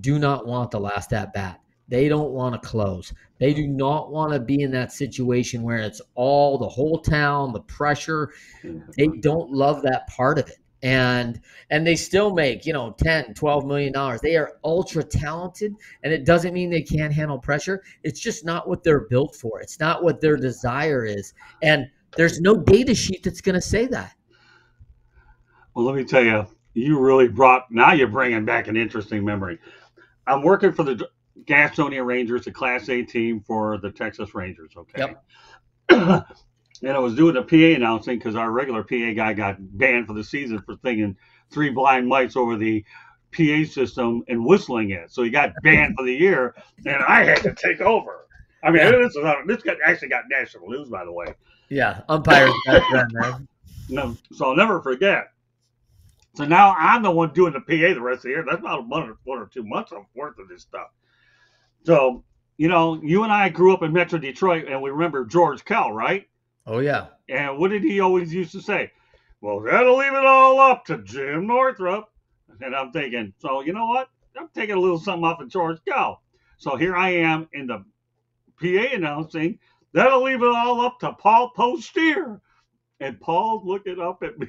do not want the last at bat. They don't want to close. They do not want to be in that situation where it's all the whole town, the pressure. Yeah. They don't love that part of it. And they still make, 10, $12 million. They are ultra talented, and it doesn't mean they can't handle pressure. It's just not what they're built for. It's not what their desire is. And there's no data sheet that's going to say that. Well, let me tell you, you really brought, now you're bringing back an interesting memory. I'm working for the Gastonia Rangers, the Class A team for the Texas Rangers, okay? Yep. And I was doing the PA announcing because our regular PA guy got banned for the season for thinking 3 blind mice over the PA system and whistling it. So he got banned for the year, and I had to take over. I mean, Yeah. actually got national news, by the way. Yeah. Umpire's best friend, man. No, so I'll never forget. So now I'm the one doing the PA the rest of the year. That's about 1 or 2 months worth of this stuff. So, you and I grew up in Metro Detroit, and we remember George Kell, right? Oh, yeah. And what did he always used to say? Well, that'll leave it all up to Jim Northrup. And I'm thinking, so you know what? I'm taking a little something off of George Kell. So here I am in the PA announcing, that'll leave it all up to Paul Postier. And Paul's looking up at me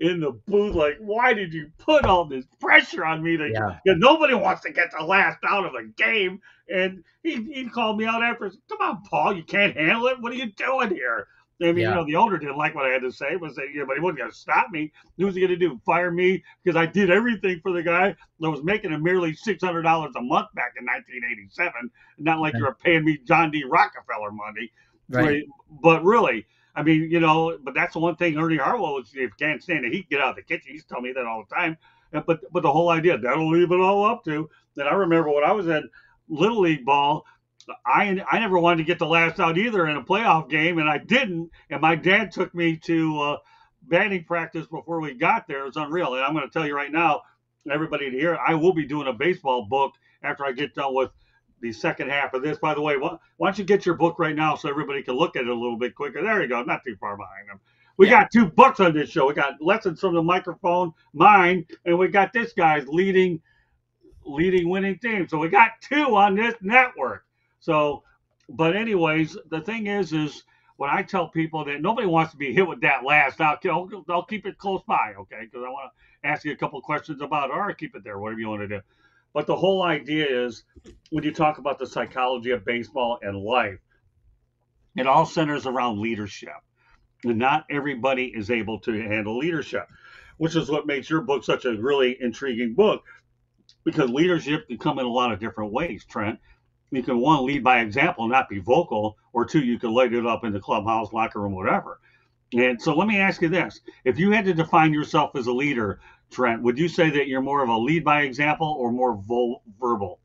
in the booth like, why did you put all this pressure on me? Yeah. Because nobody wants to get the last out of a game. And he called me out after. Come on, Paul, you can't handle it. What are you doing here? I mean, Yeah. the owner didn't like what I had to say, but he wasn't going to stop me. What was he going to do? Fire me because I did everything for the guy that was making him merely $600 a month back in 1987. Not like you were paying me John D. Rockefeller money. Right. But really, I mean, but that's the one thing Ernie Harwell was, if you can't stand the heat, get out of the kitchen. He's telling me that all the time. But the whole idea, that'll leave it all up to. And I remember when I was at Little League ball, I never wanted to get the last out either in a playoff game, and I didn't. And my dad took me to batting practice before we got there. It was unreal. And I'm going to tell you right now, everybody to hear, I will be doing a baseball book after I get done with the second half of this. By the way, why don't you get your book right now so everybody can look at it a little bit quicker? There you go. Not too far behind them. We got 2 books on this show. We got Lessons from the Microphone, mine, and we got this guy's leading winning team. So we got 2 on this network. So, but anyways, the thing is when I tell people that nobody wants to be hit with that last out, I'll keep it close by, okay? Because I want to ask you a couple of questions about it, or keep it there, whatever you want to do. But the whole idea is when you talk about the psychology of baseball and life, it all centers around leadership. And not everybody is able to handle leadership, which is what makes your book such a really intriguing book, because leadership can come in a lot of different ways, Trent. You can, one, lead by example, not be vocal, or 2, you can light it up in the clubhouse, locker room, whatever. And so let me ask you this. If you had to define yourself as a leader, Trent, would you say that you're more of a lead by example or more verbal?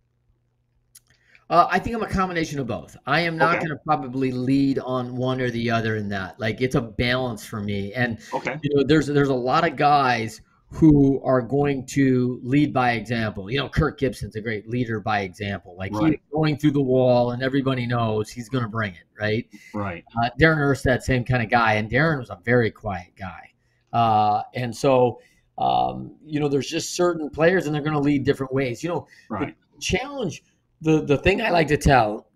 I think I'm a combination of both. I am not Okay. going to probably lead on one or the other in that. Like, it's a balance for me. And Okay. there's a lot of guys who are going to lead by example. You know, Kirk Gibson's a great leader by example. Like he's Right. going through the wall and everybody knows he's going to bring it, right? Right. Darren Erstad, same kind of guy. And Darren was a very quiet guy. And so, you know, there's just certain players and they're going to lead different ways. You know, the Right. challenge, the thing I like to tell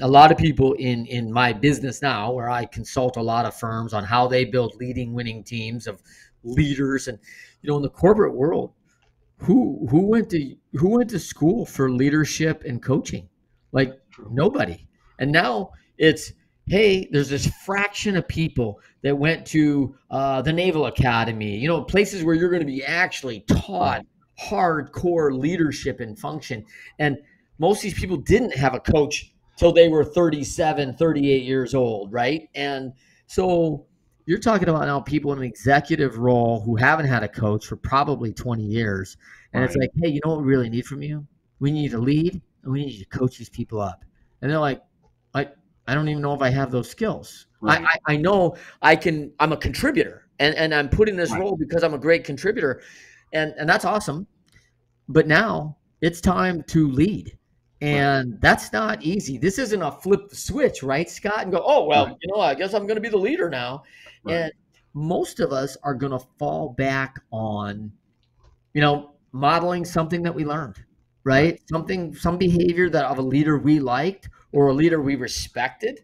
a lot of people in my business now, where I consult a lot of firms on how they build leading winning teams of leaders. And, you know, in the corporate world, who went to school for leadership and coaching? Like True. nobody. And now it's, hey, there's this fraction of people that went to the Naval Academy, you know, places where you're going to be actually taught Right. hardcore leadership and function. And most of these people didn't have a coach till they were 37, 38 years old, right? And so you're talking about now people in an executive role who haven't had a coach for probably 20 years. And it's Right. like, hey, you know what we really need from you? We need to lead and we need you to coach these people up. And they're like, I, I don't even know if I have those skills. Right. I know I'm a contributor and I'm put in this Right. role because I'm a great contributor. And that's awesome. But now it's time to lead. Right. And that's not easy. This isn't a flip the switch, right, Scott? And go, oh, Right. well, you know, I guess I'm going to be the leader now. Right. And most of us are going to fall back on, you know, modeling something that we learned, Right. right? Some behavior that of a leader we liked or a leader we respected.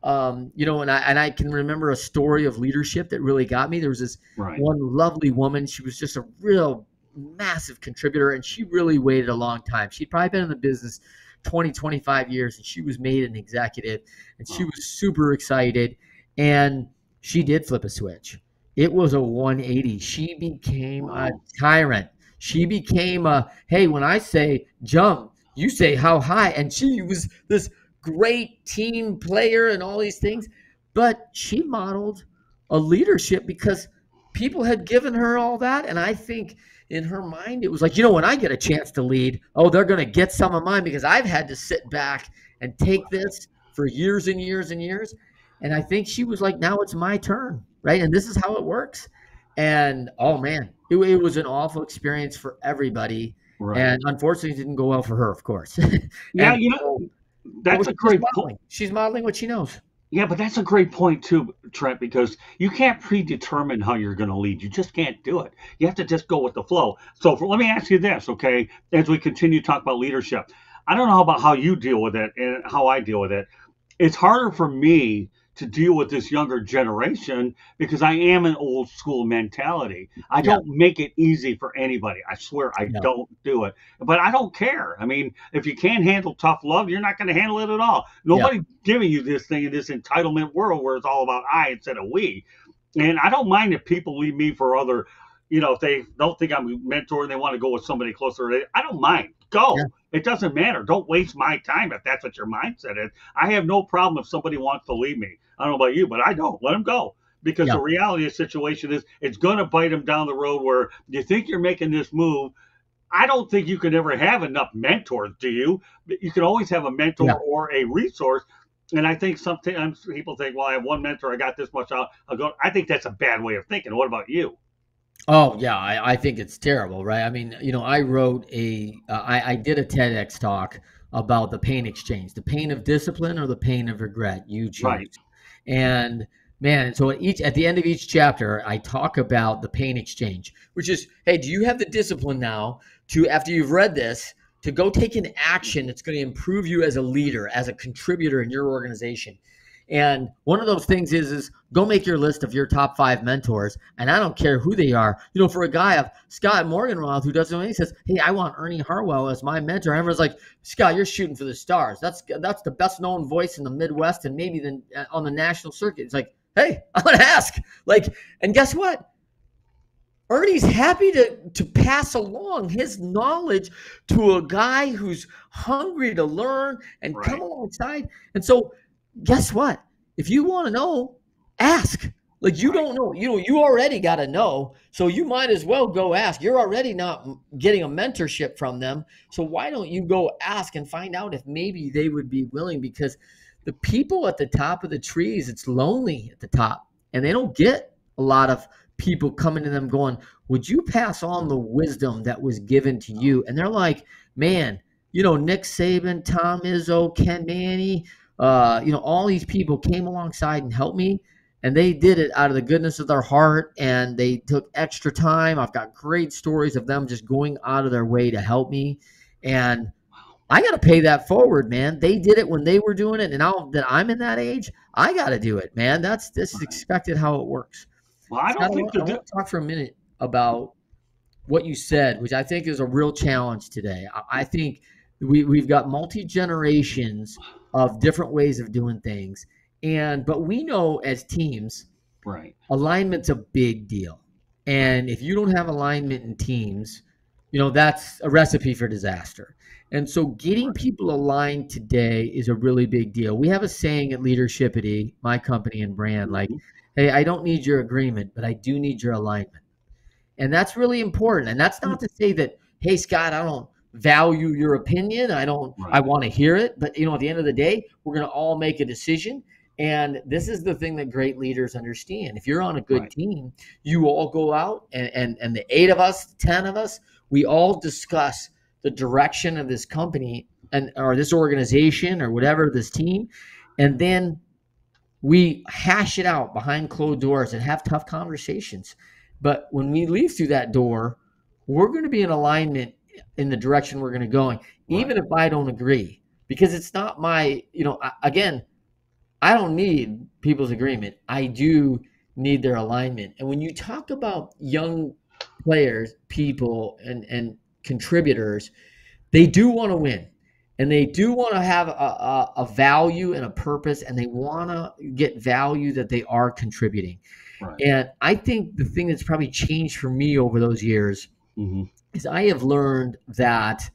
You know, and I can remember a story of leadership that really got me. There was this Right. one lovely woman. She was just a real massive contributor, and she really waited a long time. She'd probably been in the business 20, 25 years, and she was made an executive, and she Oh, was super excited. And she did flip a switch. It was a 180. She became a wow. tyrant. She became a, hey, when I say jump, you say how high. And she was this great team player and all these things. But she modeled a leadership because people had given her all that. And I think in her mind, it was like, you know, when I get a chance to lead, oh, they're going to get some of mine because I've had to sit back and take this for years and years and years. And I think she was like, now it's my turn, right? And this is how it works. And oh man, it was an awful experience for everybody. Right. And unfortunately, it didn't go well for her, of course. Yeah. And so, That's a she's great point. modeling. She's modeling what she knows. Yeah, but that's a great point too, Trent, because you can't predetermine how you're going to lead. You just can't do it. You have to just go with the flow. So let me ask you this, okay? As we continue to talk about leadership, I don't know about how you deal with it and how I deal with it. It's harder for me to deal with this younger generation because I am an old school mentality. I Yeah, don't make it easy for anybody. I swear I no, don't do it. But I don't care. I mean, if you can't handle tough love, you're not going to handle it at all. yeah, Nobody's giving you this thing in this entitlement world where it's all about I instead of we. And I don't mind if people leave me for other, if they don't think I'm a mentor and they want to go with somebody closer, I don't mind. yeah, Go. It doesn't matter. Don't waste my time if that's what your mindset is. I have no problem if somebody wants to leave me. I don't know about you, but I don't. Let them go. Because yeah, the reality of the situation is it's going to bite them down the road where you think you're making this move. I don't think you can ever have enough mentors, do you? You can always have a mentor yeah. or a resource. And I think sometimes people think, well, I have one mentor, I got this much out. I'll go. I think that's a bad way of thinking. What about you? Oh yeah, I think it's terrible, right? I mean, you know, I did a TEDx talk about the pain exchange, the pain of discipline or the pain of regret. You Right, choose. And man, so at the end of each chapter, I talk about the pain exchange, which is, hey, do you have the discipline now to, after you've read this, to go take an action that's going to improve you as a leader, as a contributor in your organization? And one of those things is go make your list of your top 5 mentors, and I don't care who they are. You know, for a guy of Scott Morganroth who doesn't know anything, says, "Hey, I want Ernie Harwell as my mentor." And everyone's like, "Scott, you're shooting for the stars. That's the best known voice in the Midwest and maybe on the national circuit." It's like, hey, I'm gonna ask. Like, and guess what? Ernie's happy to pass along his knowledge to a guy who's hungry to learn and come right, alongside. And so, guess what? If you want to know, ask. Like you right, don't know, you already got to know. So you might as well go ask. You're already not getting a mentorship from them. So why don't you go ask and find out if maybe they would be willing? Because the people at the top of the trees, it's lonely at the top, and they don't get a lot of people coming to them going, would you pass on the wisdom that was given to you? And they're like, man, Nick Saban, Tom Izzo, Ken Manny, all these people came alongside and helped me. And they did it out of the goodness of their heart, and they took extra time. I've got great stories of them just going out of their way to help me. And I got to pay that forward, man. They did it when they were doing it. And now that I'm in that age, I got to do it, man. This is expected how it works. Well, I don't think I want to talk for a minute about what you said, which I think is a real challenge today. I think we've got multi-generations of different ways of doing things. But we know as teams, right, alignment's a big deal. And if you don't have alignment in teams, that's a recipe for disaster. And so getting people aligned today is a really big deal. We have a saying at Leadershipity, my company and brand, like, hey, I don't need your agreement, but I do need your alignment. And that's really important. And that's not to say that, hey, Scott, I don't value your opinion. I want to hear it. But, at the end of the day, we're going to all make a decision. And this is the thing that great leaders understand. If you're on a good team, you all go out and the 8 of us, 10 of us, we all discuss the direction of this company or this organization or whatever, this team. And then we hash it out behind closed doors and have tough conversations. But when we leave through that door, we're going to be in alignment in the direction we're going to go, even if I don't agree, because it's not my, again, I don't need people's agreement. I do need their alignment. And when you talk about young players, people, and contributors, they do want to win. And they do want to have a value and a purpose, and they want to get value that they are contributing. Right. And I think the thing that's probably changed for me over those years is I have learned that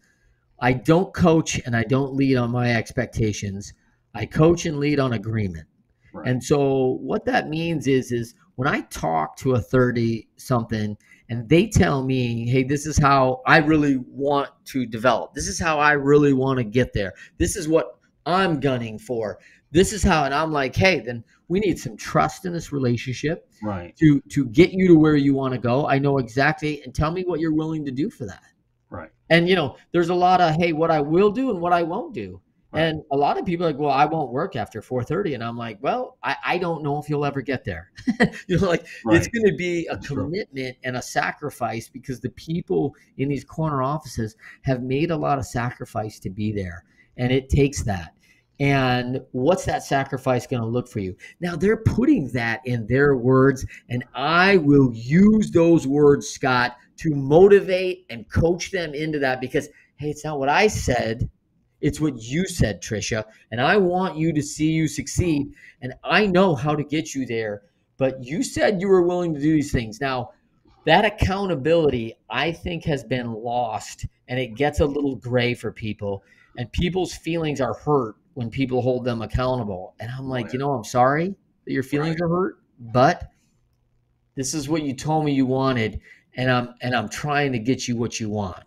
I don't coach and I don't lead on my expectations. I coach and lead on agreement. Right. And so what that means is when I talk to a 30-something and they tell me, hey, this is how I really want to develop. This is how I really want to get there. This is what I'm gunning for. This is how, and I'm like, hey, then we need some trust in this relationship to get you to where you want to go. I know exactly, and tell me what you're willing to do for that. Right. And, there's a lot of, hey, what I will do and what I won't do. Right. And a lot of people are like, well, I won't work after 4:30. And I'm like, well, I don't know if you'll ever get there. It's going to be a commitment and a sacrifice, because the people in these corner offices have made a lot of sacrifice to be there. And it takes that. And what's that sacrifice going to look for you? Now, they're putting that in their words, and I will use those words, Scott, to motivate and coach them into that, because, hey, it's not what I said. It's what you said, Tricia, and I want you to see you succeed, and I know how to get you there, but you said you were willing to do these things. Now, that accountability, I think, has been lost, and it gets a little gray for people, and people's feelings are hurt when people hold them accountable. And I'm like, I'm sorry that your feelings are hurt, but this is what you told me you wanted, and I'm trying to get you what you want.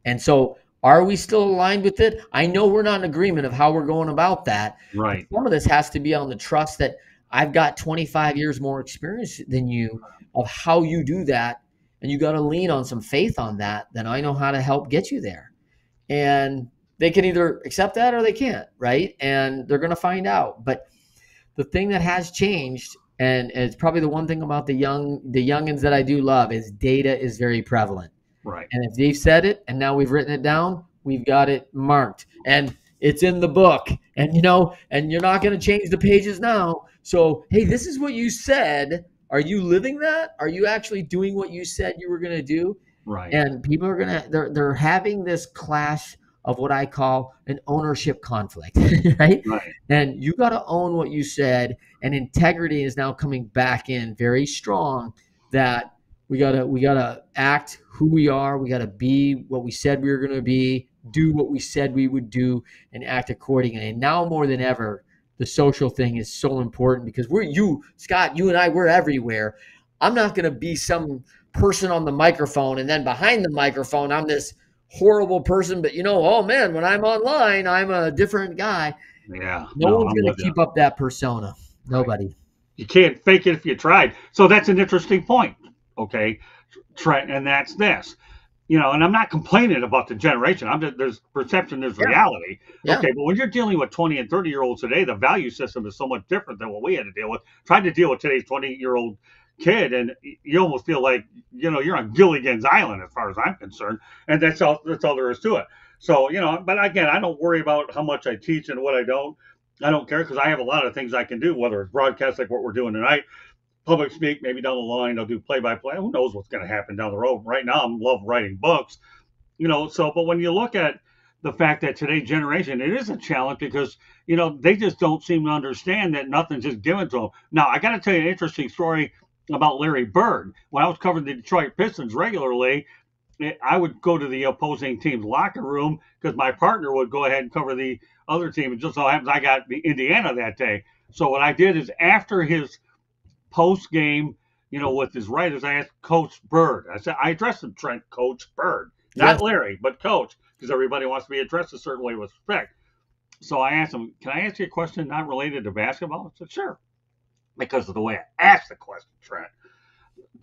And so, are we still aligned with it? I know we're not in agreement of how we're going about that. Right. Some of this has to be on the trust that I've got 25 years more experience than you of how you do that. And you got to lean on some faith on that. Then I know how to help get you there. And they can either accept that or they can't, right? And they're going to find out. But the thing that has changed, and it's probably the one thing about the youngins that I do love, is data is very prevalent. Right. And if they've said it and now we've written it down, we've got it marked and it's in the book, and and you're not going to change the pages now. So, hey, this is what you said. Are you living that? Are you actually doing what you said you were going to do? Right. And people are they're having this clash of what I call an ownership conflict, right? Right. And you got to own what you said, and integrity is now coming back in very strong, that we gotta act who we are. We gotta be what we said we were gonna be, do what we said we would do, and act accordingly. And now more than ever, the social thing is so important, because Scott, you and I, we're everywhere. I'm not gonna be some person on the microphone, and then behind the microphone, I'm this horrible person. But oh man, when I'm online, I'm a different guy. Yeah. No one's gonna keep up that persona. Nobody. You can't fake it if you tried. So that's an interesting point. okay, Trent, and that's this. And I'm not complaining about the generation. I'm just there's perception, there's Yeah, reality. yeah, Okay, but when you're dealing with 20 and 30-year-olds today, the value system is so much different than what we had to deal with. Trying to deal with today's 20-year-old kid, and you almost feel like you're on Gilligan's Island as far as I'm concerned, and that's all. That's all there is to it. So but again, I don't worry about how much I teach and what I don't. I don't care because I have a lot of things I can do, whether it's broadcast like what we're doing tonight, public speak, maybe down the line, I'll do play by play. Who knows what's going to happen down the road? Right now, I love writing books, So, but when you look at the fact that today's generation, it is a challenge because, they just don't seem to understand that nothing's just given to them. Now, I got to tell you an interesting story about Larry Bird. When I was covering the Detroit Pistons regularly, I would go to the opposing team's locker room because my partner would go ahead and cover the other team. It just so happens I got the Indiana that day. So what I did is after his post game, with his writers, I asked Coach Bird. I said, I addressed him, Trent, Coach Bird, yeah. not Larry, but Coach, because everybody wants to be addressed a certain way with respect. So I asked him, can I ask you a question not related to basketball? I said, sure, because of the way I asked the question, Trent.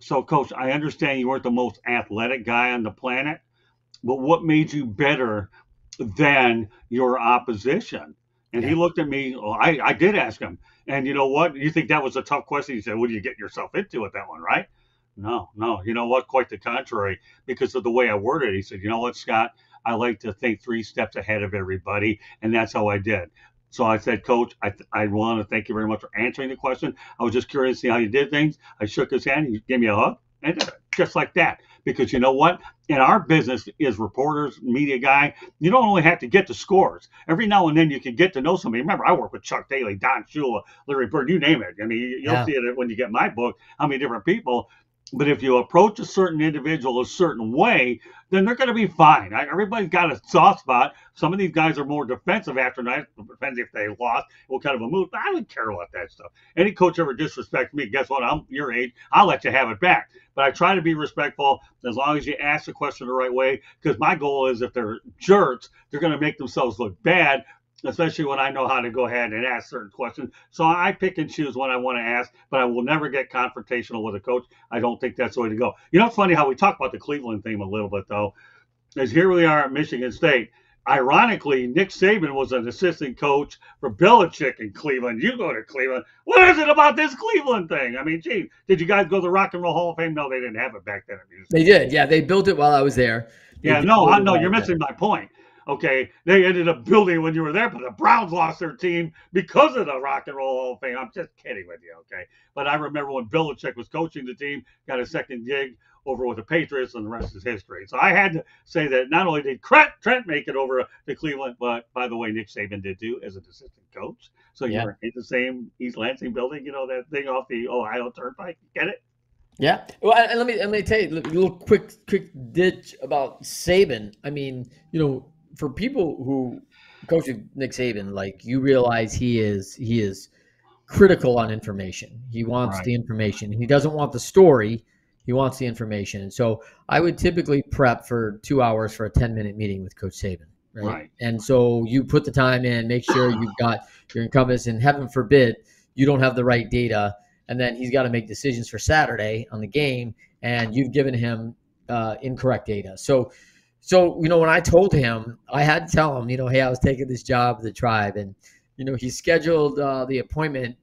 So, Coach, I understand you weren't the most athletic guy on the planet, but what made you better than your opposition? And he Yeah. looked at me. Well, I did ask him. And you know what? You think that was a tough question? He said, what do you get yourself into with that one, right? No, no. You know what? Quite the contrary, because of the way I worded it. He said, you know what, Scott? I like to think 3 steps ahead of everybody. And that's how I did. So I said, Coach, I want to thank you very much for answering the question. I was just curious to see how you did things. I shook his hand. He gave me a hug. And just like that. Because you know what? In our business, as reporters, media guy, you don't only have to get the scores. Every now and then you can get to know somebody. Remember, I work with Chuck Daly, Don Shula, Larry Bird, you name it. I mean, you'll Yeah. see it when you get my book, how many different people. But if you approach a certain individual a certain way, then they're going to be fine. Everybody's got a soft spot. Some of these guys are more defensive after night. Depends if they lost, what kind of a move. I don't care about that stuff. Any coach ever disrespects me, guess what? I'm your age. I'll let you have it back. But I try to be respectful as long as you ask the question the right way. Because my goal is if they're jerks, they're going to make themselves look bad, especially when I know how to go ahead and ask certain questions. So I pick and choose what I want to ask, but I will never get confrontational with a coach. I don't think that's the way to go. It's funny how we talk about the Cleveland theme a little bit, though, is here we are at Michigan State. Ironically, Nick Saban was an assistant coach for Belichick in Cleveland. You go to Cleveland. What is it about this Cleveland thing? I mean, gee, did you guys go to the Rock and Roll Hall of Fame? No, they didn't have it back then. They did. Yeah, they built it while I was there. They Yeah, did no, build it no, while I you're was there. missing my point. Okay, they ended up building when you were there, but the Browns lost their team because of the Rock and Roll Hall of Fame. I'm just kidding with you, okay? But I remember when Belichick was coaching the team, got a second gig over with the Patriots, and the rest is history. So I had to say that not only did Trent make it over to Cleveland, but by the way, Nick Saban did too as an assistant coach. So you Yeah. were in the same East Lansing building, that thing off the Ohio Turnpike. Get it? Yeah. Well, and let me tell you a little quick ditch about Saban. I mean, for people who coach with Nick Saban, like you realize he is critical on information. He wants Right, the information. He doesn't want the story. He wants the information. And so I would typically prep for 2 hours for a 10-minute meeting with Coach Saban, right? right, And so you put the time in, make sure you've got your encompass, and heaven forbid you don't have the right data, and then he's got to make decisions for Saturday on the game, and you've given him incorrect data. So when I told him, I had to tell him, hey, I was taking this job at the Tribe, and he scheduled the appointment.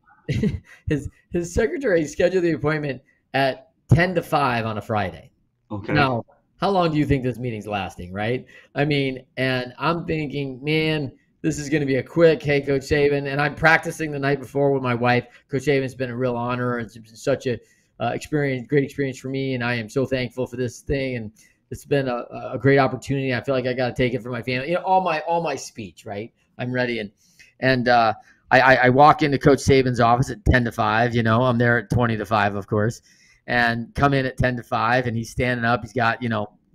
his secretary scheduled the appointment at 10 to 5 on a Friday. okay, Now, how long do you think this meeting's lasting, right? I mean, and I'm thinking, man, this is going to be a quick, hey, Coach Saban. And I'm practicing the night before with my wife. Coach Saban's been a real honor. It's been such a great experience for me. And I am so thankful for this thing. And it's been a great opportunity. I feel like I got to take it for my family. All my speech, right? I'm ready. And I walk into Coach Saban's office at 10 to 5. I'm there at 20 to 5, of course, and come in at 10 to 5. And he's standing up. He's got,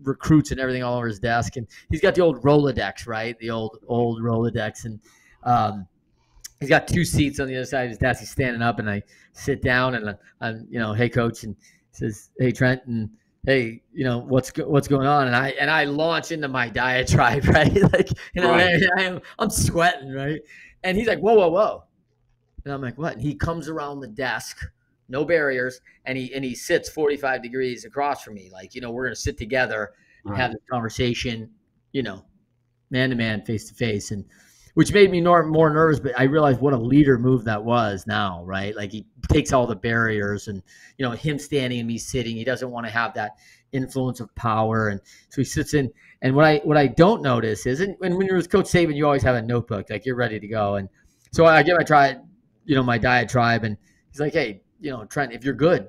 recruits and everything all over his desk. And he's got the old Rolodex, right? The old Rolodex. And he's got 2 seats on the other side of his desk. He's standing up, and I sit down, and I'm, hey, Coach, and he says, hey, Trent, and hey, what's going on? And I launch into my diatribe, right? Like, right. I'm sweating, right? And he's like, whoa, whoa, whoa. And I'm like, what? And he comes around the desk no barriers, and he sits 45 degrees across from me. Like, we're gonna sit together and have Right. this conversation, you know, man to man, face to face, and which made me more nervous. But I realized what a leader move that was now, right? Like he takes all the barriers, and him standing and me sitting. He doesn't want to have that influence of power, and so he sits in. And what I don't notice is, and when you're with Coach Saban, you always have a notebook, like you're ready to go. And so I give my diatribe, and he's like, hey, Trent, if you're good,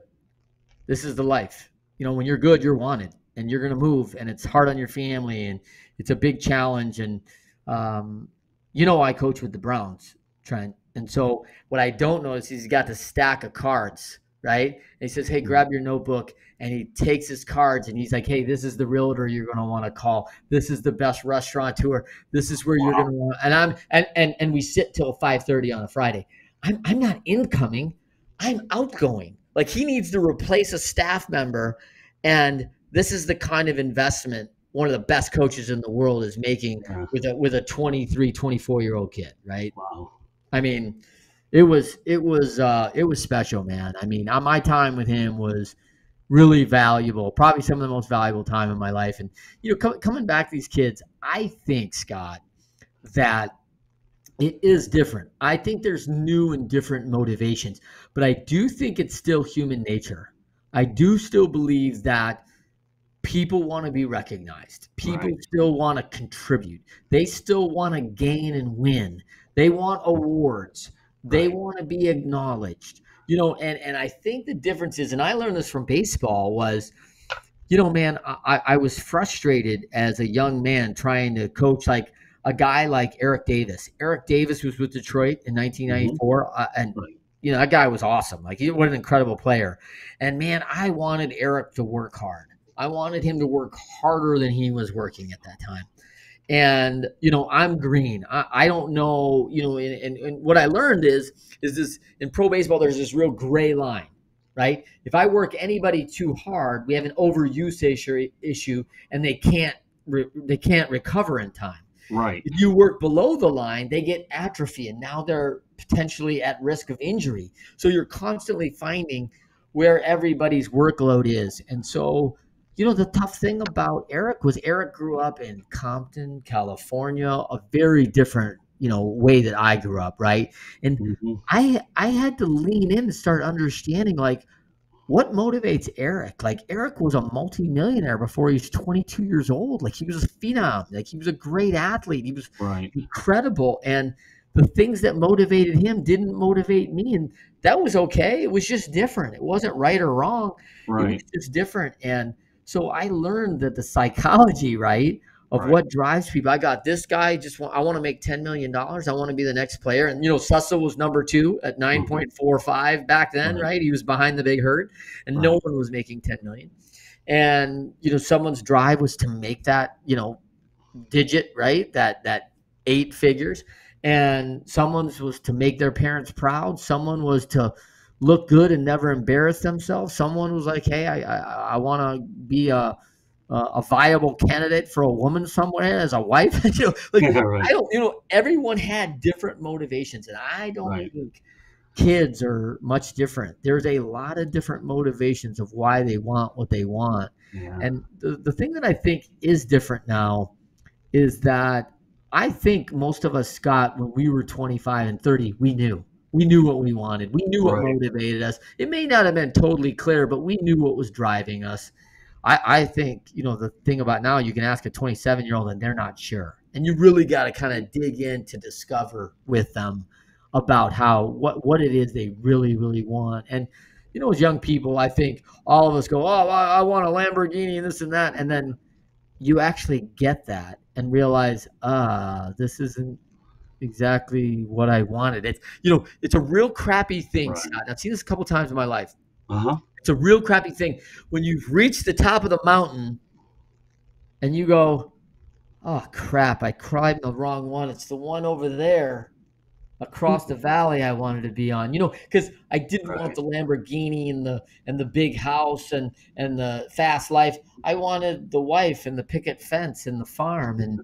this is the life. When you're good, you're wanted, and you're going to move, and it's hard on your family, and it's a big challenge. And I coach with the Browns, Trent, and so what I don't notice is he's got the stack of cards, right? And he says, "Hey, grab your notebook," and he takes his cards, and he's like, "Hey, this is the realtor you're going to want to call. This is the best restaurateur. This is where you're going Wow. to want." And we sit till 5:30 on a Friday. I'm not incoming. I'm outgoing. Like he needs to replace a staff member. And this is the kind of investment one of the best coaches in the world is making Yeah. with a 23, 24-year-old kid, right? Wow. I mean, it was special, man. I mean, my time with him was really valuable, probably some of the most valuable time in my life. And coming back to these kids, I think, Scott, that it is different. I think there's new and different motivations, but I do think it's still human nature. I do still believe that people want to be recognized. People Right. still want to contribute. They still want to gain and win. They want awards. They Right. want to be acknowledged. And I think the difference is, and I learned this from baseball, was man, I was frustrated as a young man trying to coach like a guy like Eric Davis. Eric Davis was with Detroit in Hmm. 1994, and Right. that guy was awesome. Like, what an incredible player. And man, I wanted Eric to work hard. I wanted him to work harder than he was working at that time. And I'm green. I don't know. And what I learned is this in pro baseball. There's this real gray line, right? If I work anybody too hard, we have an overuse issue, and they can't recover in time. Right. If you work below the line, they get atrophy, and now they're potentially at risk of injury. So you're constantly finding where everybody's workload is. And so, the tough thing about Eric was Eric grew up in Compton, California, a very different, way that I grew up, right? And Hmm. I had to lean in and start understanding, like, what motivates Eric? Like, Eric was a multimillionaire before he was 22 years old. Like, he was a phenom. Like, he was a great athlete. He was Right. incredible. And the things that motivated him didn't motivate me. And that was okay. It was just different. It wasn't right or wrong. It was Right. just different. And so I learned that the psychology, right, of Right. what drives people. I got this guy, I want to make $10 million. I want to be the next player. And, Sussa was number two at Hmm. 9.45 back then, Right. right? He was behind the big herd, and no Right. one was making 10 million. And, someone's drive was to make that, digit, right? That eight figures. And someone's was to make their parents proud. Someone was to look good and never embarrass themselves. Someone was like, hey, I want to be a viable candidate for a woman somewhere as a wife. Like, Yeah. Right. I don't, everyone had different motivations, and I don't Right. think kids are much different. There's a lot of different motivations of why they want what they want. Yeah. And the thing that I think is different now is that I think most of us, Scott, when we were 25 and 30, we knew. We knew what we wanted. We knew what Right. motivated us. It may not have been totally clear, but we knew what was driving us. I think, the thing about now, you can ask a 27-year-old and they're not sure. And you really got to kind of dig in to discover with them about what it is they really, really want. And, as young people, I think all of us go, oh, I want a Lamborghini and this and that. And then you actually get that and realize, this isn't exactly what I wanted. It's a real crappy thing, Right. Scott. I've seen this a couple times in my life. Uh-huh. It's a real crappy thing when you've reached the top of the mountain and you go, oh crap, I climbed the wrong one. It's the one over there across the valley I wanted to be on. Because I didn't want Right. the Lamborghini and the big house and the fast life. I wanted the wife and the picket fence and the farm. And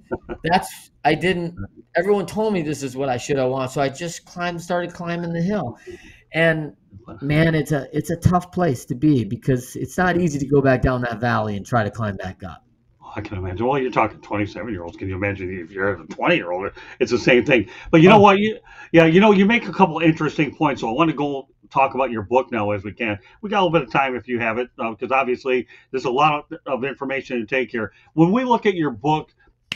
I didn't. Everyone told me this is what I should have wanted, so I just started climbing the hill. And man, it's a tough place to be because it's not easy to go back down that valley and try to climb back up. I can imagine. Well, you're talking 27-year-olds. Can you imagine if you're a 20-year-old? It's the same thing. But you know Oh, what? Yeah, you make a couple interesting points. So I want to go talk about your book now as we can. We got a little bit of time if you have it, because obviously there's a lot of information to take here. When we look at your book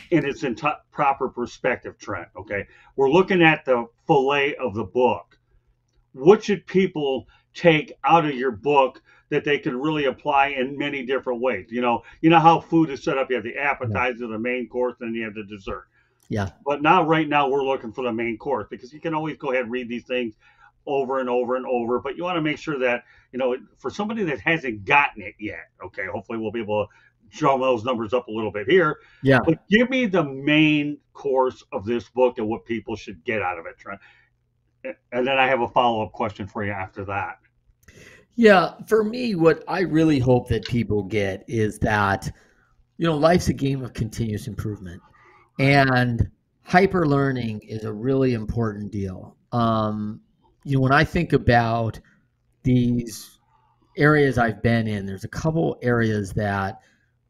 in its proper perspective, Trent, okay, we're looking at the fillet of the book. What should people take out of your book that they can really apply in many different ways? You know how food is set up. You have the yeah, appetizer, the main course, and you have the dessert. yeah, But now, right now, we're looking for the main course because you can always go ahead and read these things over and over and over. But you want to make sure that for somebody that hasn't gotten it yet, okay, hopefully we'll be able to drum those numbers up a little bit here. yeah. But give me the main course of this book and what people should get out of it, Trent. And then I have a follow up question for you after that. Yeah, for me, what I really hope that people get is that, life's a game of continuous improvement. Right. And hyper learning is a really important deal. When I think about these areas I've been in, there's a couple areas that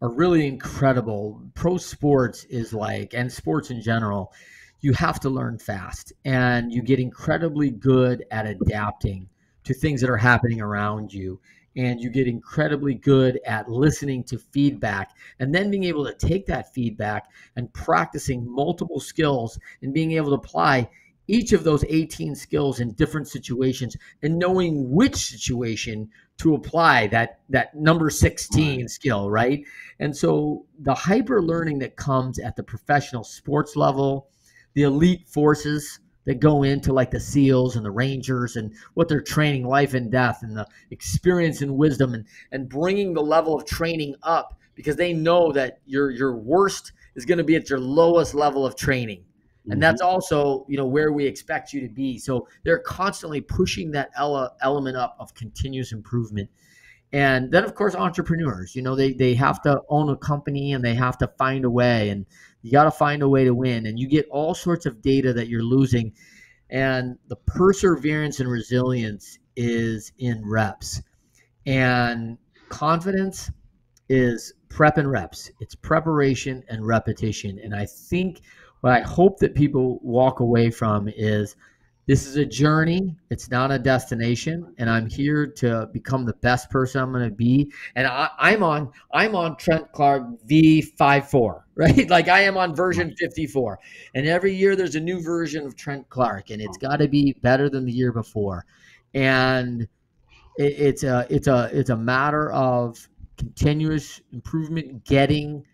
are really incredible. Pro sports is like, and sports in general, you have to learn fast and you get incredibly good at adapting to things that are happening around you. And you get incredibly good at listening to feedback and then being able to take that feedback and practicing multiple skills and being able to apply each of those 18 skills in different situations and knowing which situation to apply that number 16 Right. skill, right? And so the hyper learning that comes at the professional sports level, the elite forces that go into like the SEALs and the Rangers and what they're training life and death and the experience and wisdom and bringing the level of training up because they know that your worst is going to be at your lowest level of training. And Mm-hmm. that's also, where we expect you to be. So they're constantly pushing that element up of continuous improvement. And then, of course, entrepreneurs, they have to own a company and they have to find a way. And you got to find a way to win. And you get all sorts of data that you're losing. And the perseverance and resilience is in reps. And confidence is prep and reps. It's preparation and repetition. And I think what I hope that people walk away from is this is a journey. It's not a destination. And I'm here to become the best person I'm going to be. And I'm on Trent Clark V54, right? Like I am on version 54. And every year there's a new version of Trent Clark, and it's got to be better than the year before. And it's a matter of continuous improvement, getting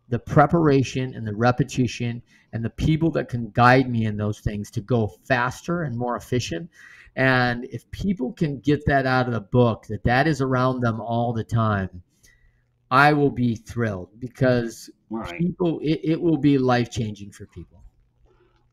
the preparation and the repetition and the people that can guide me in those things to go faster and more efficient. And if people can get that out of the book, that is around them all the time, I will be thrilled because Right. it will be life changing for people.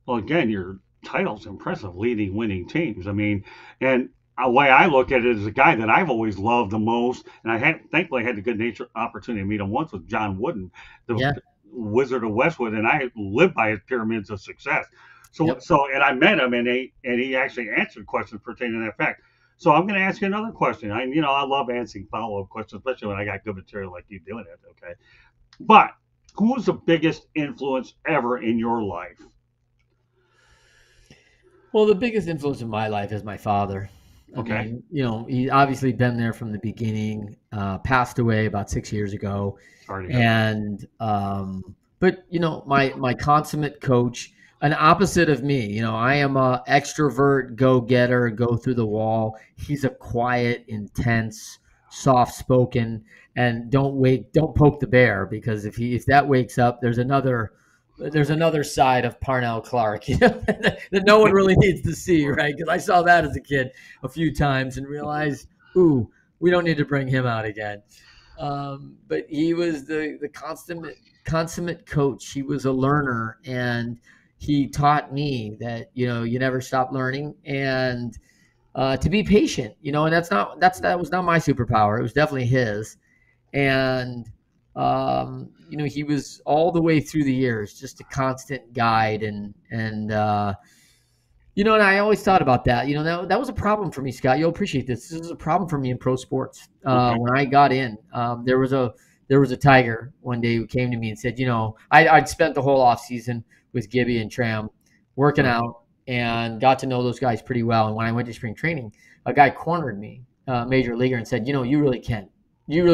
Well, again, your title's impressive, leading winning teams. I mean, and the way I look at it as a guy that I've always loved the most, and thankfully I had the good nature opportunity to meet him once with John Wooden, the Yeah. Wizard of Westwood, and I lived by his pyramids of success. So, Yep. so, and I met him, and he actually answered questions pertaining to that fact. So I'm going to ask you another question. I love answering follow up questions, especially when I got good material like you doing it. Okay, but who was the biggest influence ever in your life? Well, the biggest influence in my life is my father. I Okay, mean, he's obviously been there from the beginning, passed away about 6 years ago. sorry to hear that. And, but, my consummate coach, an opposite of me, I am a extrovert, go getter, go through the wall. He's a quiet, intense, soft spoken, and don't poke the bear because if that wakes up, there's another side of Parnell Clark, that no one really needs to see, right? Because I saw that as a kid a few times and realized, ooh, we don't need to bring him out again. But he was the consummate coach. He was a learner, and he taught me that you never stop learning and to be patient. And that was not my superpower. It was definitely his. And he was all the way through the years just a constant guide and And I always thought about that. That was a problem for me, Scott. You'll appreciate this. This is a problem for me in pro sports. Okay. When I got in, there was a Tiger one day who came to me and said, I'd spent the whole off season with Gibby and Tram working Right. out and got to know those guys pretty well. And when I went to spring training, a guy cornered me, major leaguer, and said, you really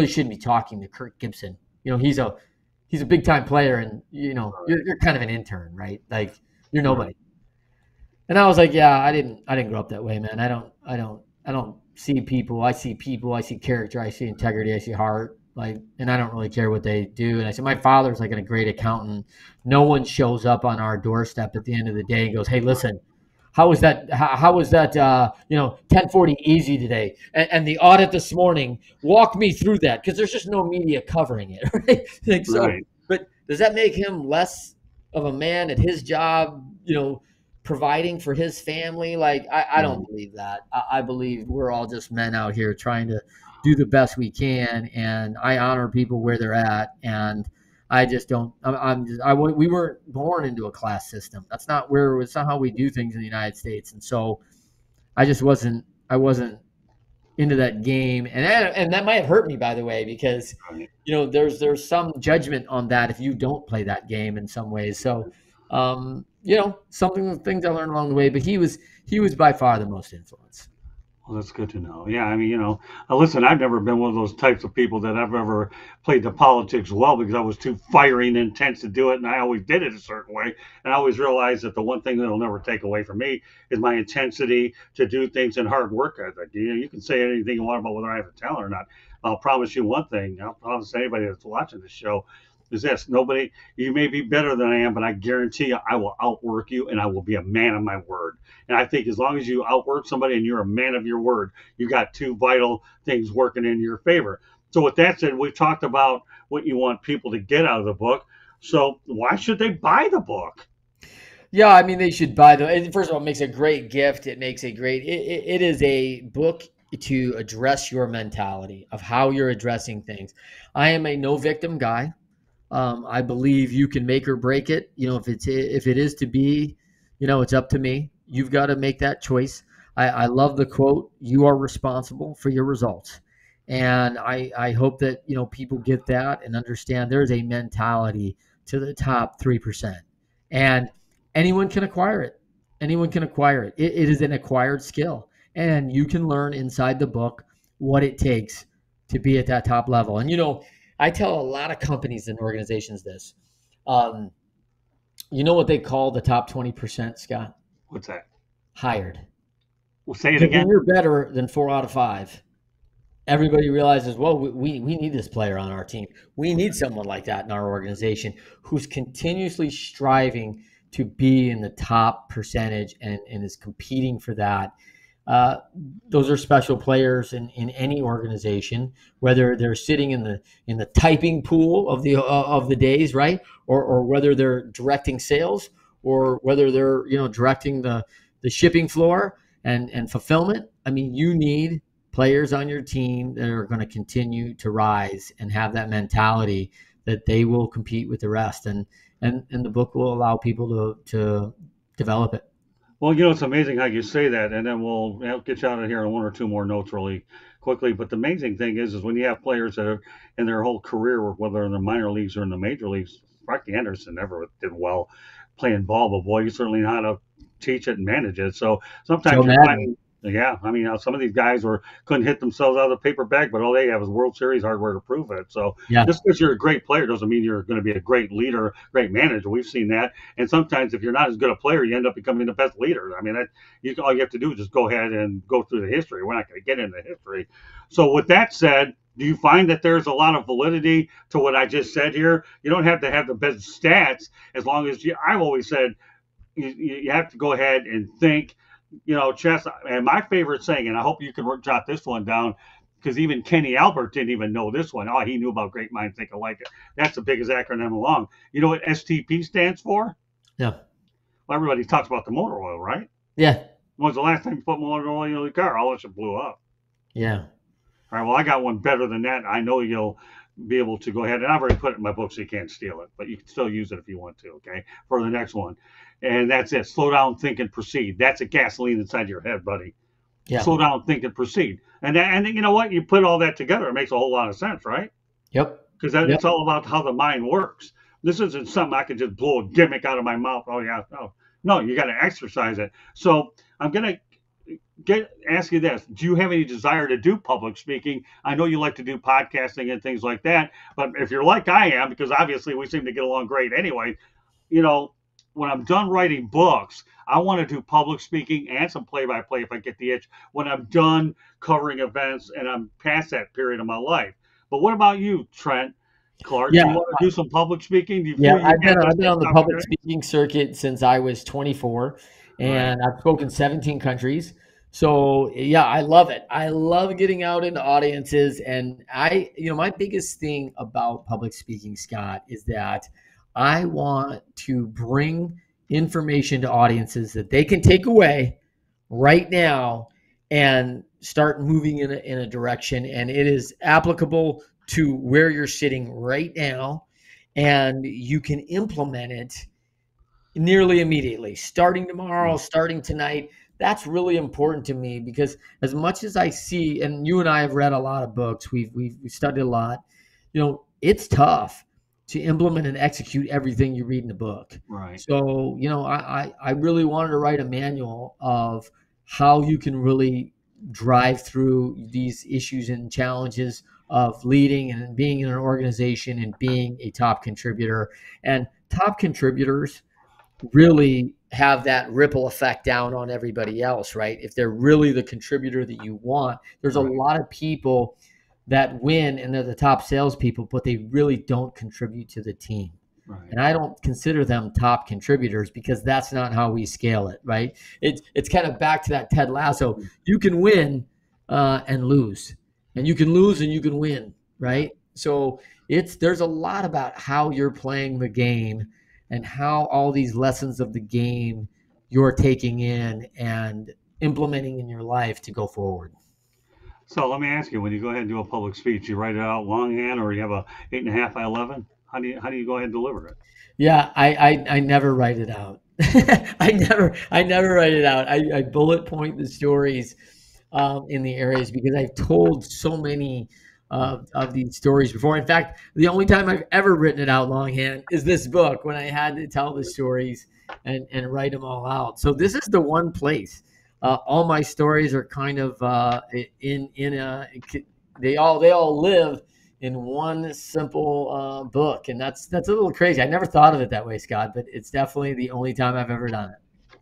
shouldn't be talking to Kirk Gibson. He's a big time player, and Right. you're kind of an intern, right? Like you're Right. nobody. And I was like, yeah, I didn't grow up that way, man. I don't see people. I see people. I see character. I see integrity. I see heart. Like, and I don't really care what they do. And I said, my father's like a great accountant. No one shows up on our doorstep at the end of the day and goes, hey, listen, how was that? How was that? 1040 easy today, and the audit this morning. Walk me through that because there's just no media covering it, right? Like so, Right. but does that make him less of a man at his job? Providing for his family. Like I don't Right. believe that. I believe we're all just men out here trying to do the best we can, and I honor people where they're at. And I just don't. We weren't born into a class system. That's not where. It's not how we do things in the United States. And so I just wasn't. I wasn't into that game, and that might have hurt me, by the way, because Right. there's some judgment on that if you don't play that game in some ways. So, something things I learned along the way. But he was by far the most influence. Well, that's good to know. Yeah, I mean, listen, I've never been one of those types of people that I've ever played the politics well because I was too fiery and intense to do it, and I always did it a certain way. And I always realized that the one thing that'll never take away from me is my intensity to do things and hard work ethic. You can say anything you want about whether I have a talent or not. I'll promise you one thing. I'll promise anybody that's watching this show is this: nobody. You may be better than I am, but I guarantee you, I will outwork you, and I will be a man of my word. And I think as long as you outwork somebody and you're a man of your word, you got two vital things working in your favor. So with that said, we've talked about what you want people to get out of the book. So why should they buy the book? Yeah, I mean they should buy the. First of all, it makes a great gift. It makes a great. It is a book to address your mentality of how you're addressing things. I am a no victim guy. I believe you can make or break it. If it is to be, it's up to me. You've got to make that choice. I love the quote. You are responsible for your results, and I hope that people get that and understand there's a mentality to the top 3%, and anyone can acquire it. Anyone can acquire it. It is an acquired skill, and you can learn inside the book what it takes to be at that top level. And I tell a lot of companies and organizations this. Um, you know what they call the top 20%, Scott? What's that? Hired. We'll say it Because when again. you're better than 4 out of 5, everybody realizes, well, we need this player on our team. We need someone like that in our organization who's continuously striving to be in the top percentage and is competing for that. Uh, those are special players in any organization, whether they're sitting in the typing pool of the days, right, or whether they're directing sales, or whether they're directing the shipping floor and fulfillment. I mean, you need players on your team that are going to continue to rise and have that mentality that they will compete with the rest, and the book will allow people to develop it. Well, it's amazing how you say that, and then we'll get you out of here on one or two more notes really quickly. But the amazing thing is when you have players that are in their whole career, whether in the minor leagues or in the major leagues, Rocky Anderson never did well playing ball, but boy, you certainly know how to teach it and manage it. So Joe sometimes you're Madden. finding, yeah, I mean, some of these guys couldn't hit themselves out of the paper bag, but all they have is World Series hardware to prove it. So Yeah. just because you're a great player doesn't mean you're going to be a great leader, great manager. We've seen that, and sometimes if you're not as good a player, you end up becoming the best leader. I mean, all you have to do is just go ahead and go through the history. We're not going to get into history. So with that said, do you find that there's a lot of validity to what I just said here? You don't have to have the best stats as long as I've always said you have to go ahead and think, chess. And my favorite saying, and I hope you can jot this one down, because even Kenny Albert didn't even know this one. Oh, he knew about great minds think alike. That's the biggest acronym along. You know what STP stands for? Yeah. Well, everybody talks about the motor oil, right? Yeah. When was the last time you put motor oil in the car? All that shit blew up. Yeah. All right, well, I got one better than that. I know you'll be able to go ahead, and I've already put it in my book so you can't steal it, but you can still use it if you want to, okay, for the next one. And that's it. Slow down, think, and proceed. That's a gasoline inside your head, buddy. Yeah. Slow down, think, and proceed. And you know what? You put all that together, it makes a whole lot of sense, right? Yep. Because Yep. it's all about how the mind works. This isn't something I can just blow a gimmick out of my mouth. Oh yeah, no, you got to exercise it. So I'm gonna ask you this: do you have any desire to do public speaking? I know you like to do podcasting and things like that, but if you're like I am, because obviously we seem to get along great anyway, you know, when I'm done writing books, I want to do public speaking and some play-by-play if I get the itch. When I'm done covering events and I'm past that period of my life. But what about you, Trent Clark? Do Yeah. you want to do some public speaking? Do you Yeah, feel you have I've been those on the public opportunities? speaking circuit since I was 24, Right, and I've spoken 17 countries. So yeah, I love it. I love getting out into audiences, and my biggest thing about public speaking, Scott, is that I want to bring information to audiences that they can take away right now and start moving in a direction, and it is applicable to where you're sitting right now, and you can implement it nearly immediately, starting tomorrow, starting tonight. That's really important to me because as much as I see, and you and I have read a lot of books, we've studied a lot, it's tough to implement and execute everything you read in a book. right, So, I really wanted to write a manual of how you can really drive through these issues and challenges of leading and being in an organization and being a top contributor. And top contributors really have that ripple effect down on everybody else, right? If they're really the contributor that you want, there's a right, lot of people that win and they're the top salespeople, but they really don't contribute to the team. right. And I don't consider them top contributors because that's not how we scale it, right? It's kind of back to that Ted Lasso. You can win and lose, and you can lose and you can win, Yeah. right? So there's a lot about how you're playing the game and how all these lessons of the game you're taking in and implementing in your life to go forward. So let me ask you: when you go ahead and do a public speech, you write it out longhand, or you have a 8.5 by 11? How do you go ahead and deliver it? Yeah, I never write it out. I never write it out. I bullet point the stories in the areas because I've told so many of these stories before. In fact, the only time I've ever written it out longhand is this book when I had to tell the stories and write them all out. So this is the one place. All my stories are kind of in a. They all live in one simple book, and that's a little crazy. I never thought of it that way, Scott, but it's definitely the only time I've ever done it.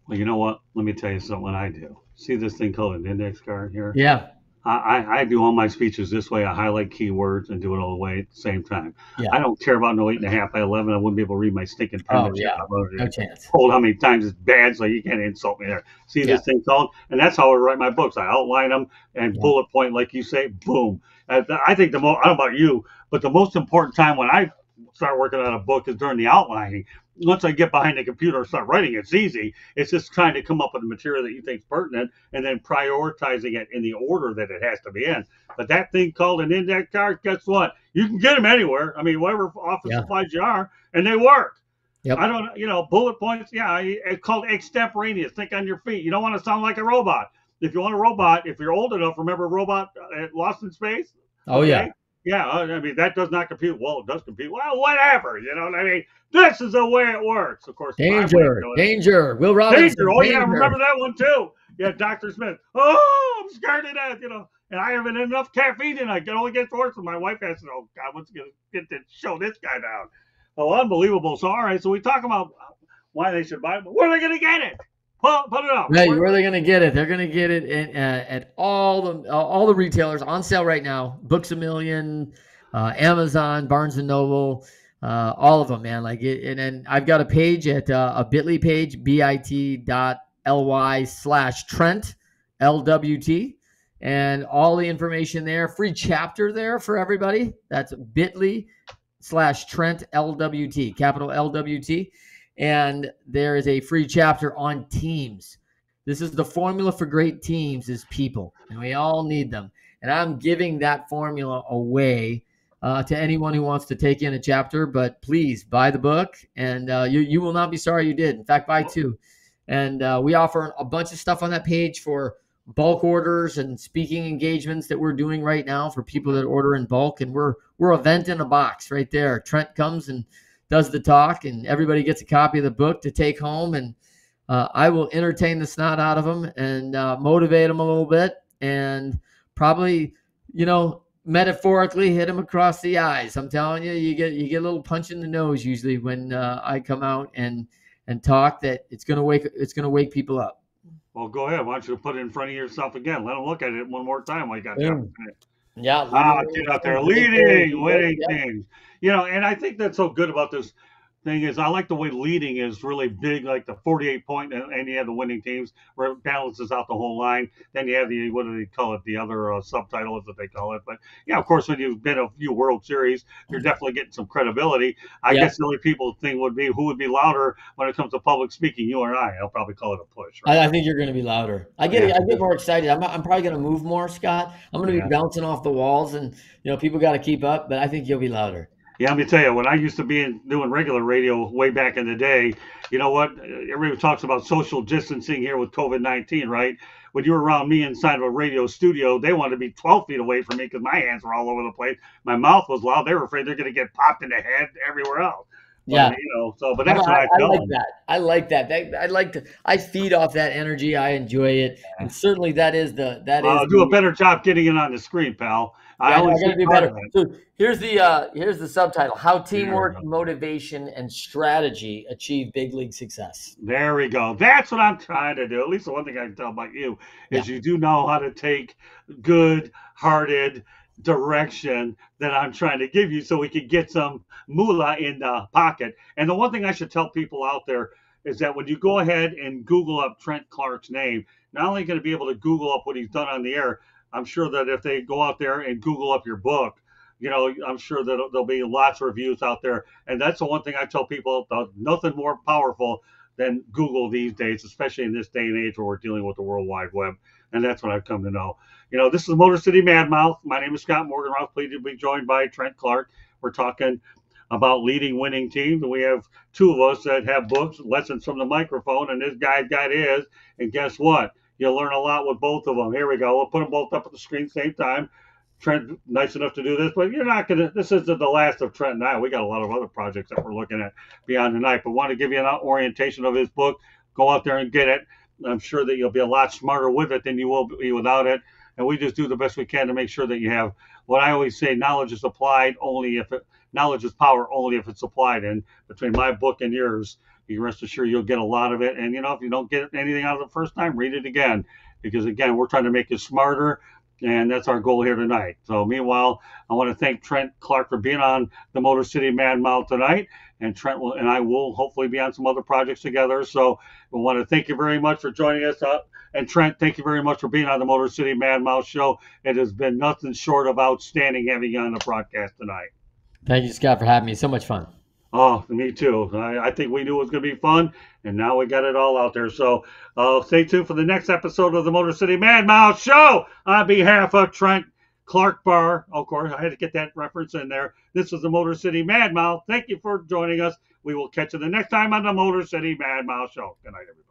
Well, you know what? Let me tell you something I do. See this thing called an index card here? Yeah, I do all my speeches this way. I highlight keywords and do it all the way at the same time. yeah. I don't care about no 8.5 by 11. I wouldn't be able to read my stinking Oh penmanship. yeah, I wrote no it. chance. Told how many times it's bad, so you can't insult me there. See Yeah, this thing called, and that's how I write my books. I outline them and yeah, bullet point, like you say, boom. I think the most, I don't know about you, but the most important time when I start working on a book is during the outlining. Once I get behind the computer and start writing, it's easy. It's just trying to come up with the material that you think is pertinent and then prioritizing it in the order that it has to be in. But that thing called an index card, guess what? You can get them anywhere. I mean, whatever office yeah. supplies you are, and they work. I Yep. don't, bullet points. Yeah, it's called extemporaneous. Think on your feet. You don't want to sound like a robot. If you want a robot, if you're old enough, remember Robot Lost in Space? Oh yeah. Okay. Yeah, I mean, that does not compute. Well, it does compute. Well, whatever. You know what I mean? This is the way it works. Of course, my way of Danger, doing it. danger. Will Danger. Robinson, Oh, yeah, danger. remember that one too. Yeah, Dr. Smith. Oh, I'm scared to death, And I haven't enough caffeine and I can only get worse. And my wife has to, oh, God, what's going to get to show this guy down? Oh, unbelievable. So, all right. So we talk about why they should buy it, but where are they going to get it? Put it up. Right, where are they going to get it? They're going to get it at all the retailers on sale right now. Books a Million, Amazon, Barnes and Noble, all of them, man. Like it, and then I've got a page at a Bitly page, bit.ly/Trent LWT, and all the information there. Free chapter there for everybody. That's bit.ly/Trent LWT, capital LWT. And there is a free chapter on teams. This is the formula for great teams is people, and we all need them. And I'm giving that formula away to anyone who wants to take in a chapter. But please buy the book, and you will not be sorry you did. In fact, buy two. And we offer a bunch of stuff on that page for bulk orders and speaking engagements that we're doing right now for people that order in bulk. And we're event in a box right there. Trent comes and does the talk, and everybody gets a copy of the book to take home. And I will entertain the snot out of them and motivate them a little bit, and probably, metaphorically hit them across the eyes. I'm telling you, you get a little punch in the nose usually when I come out and talk. That it's gonna wake people up. Well, go ahead. Why don't you put it in front of yourself again? Let them look at it one more time while you got time. Yeah, get out there, leading, winning teams. And I think that's so good about this thing is I like the way leading is really big, like the 48 point, and you have the winning teams where it balances out the whole line. Then you have the, what do they call it? The other subtitle is what they call it. But yeah, of course, when you've been a few World Series, you're definitely getting some credibility. I guess the only people thing would be who would be louder when it comes to public speaking, you or I. I'll probably call it a push. Right? I think you're going to be louder. I get more excited. I'm probably going to move more, Scott. I'm going to be bouncing off the walls, and people got to keep up. But I think you'll be louder. Yeah, let me tell you, when I used to be doing regular radio way back in the day, you know what? Everybody talks about social distancing here with COVID-19, right? When you were around me inside of a radio studio, they wanted to be 12 feet away from me because my hands were all over the place. My mouth was loud. They were afraid they're going to get popped in the head everywhere else. Yeah. But that's what I tell them. I like that. I feed off that energy. I enjoy it. And certainly I'll do a better job getting it on the screen, pal. I gotta do better. So here's the subtitle: How Teamwork, Motivation, and Strategy Achieve Big League Success. There we go. That's what I'm trying to do. At least the one thing I can tell about you is you do know how to take good-hearted direction that I'm trying to give you so we can get some moolah in the pocket. And the one thing I should tell people out there is that when you go ahead and Google up Trent Clark's name, not only going to be able to Google up what he's done on the air, I'm sure that if they go out there and Google up your book, I'm sure that there'll be lots of reviews out there. And that's the one thing I tell people, nothing more powerful than Google these days, especially in this day and age where we're dealing with the World Wide Web. And that's what I've come to know. This is Motor City Madmouth. My name is Scott Morgan-Roth. Pleased to be joined by Trent Clark. We're talking about leading winning teams. And we have two of us that have books, lessons from the microphone, and this guy's got his. And guess what? You'll learn a lot with both of them. Here we go. We'll put them both up at the screen at the same time. Trent, nice enough to do this, but you're not going to, this isn't the last of Trent and I. We got a lot of other projects that we're looking at beyond the night, but want to give you an orientation of his book. Go out there and get it. I'm sure that you'll be a lot smarter with it than you will be without it. And we just do the best we can to make sure that you have what I always say, knowledge is applied knowledge is power only if it's applied. And between my book and yours, you rest assured you'll get a lot of it. And if you don't get anything out of the first time, read it again, because again, we're trying to make you smarter, and that's our goal here tonight. So meanwhile, I want to thank Trent Clark for being on the Motor City Madmouth tonight, and Trent and I will hopefully be on some other projects together. So we want to thank you very much for joining us. And Trent, thank you very much for being on the Motor City Madmouth show. It has been nothing short of outstanding having you on the broadcast tonight. Thank you, Scott, for having me. So much fun. Oh, me too. I think we knew it was going to be fun, and now we got it all out there. So stay tuned for the next episode of the Motor City Madmouth show. On behalf of Trent Clark Bar, of course, I had to get that reference in there. This is the Motor City Madmouth. Thank you for joining us. We will catch you the next time on the Motor City Madmouth show. Good night, everybody.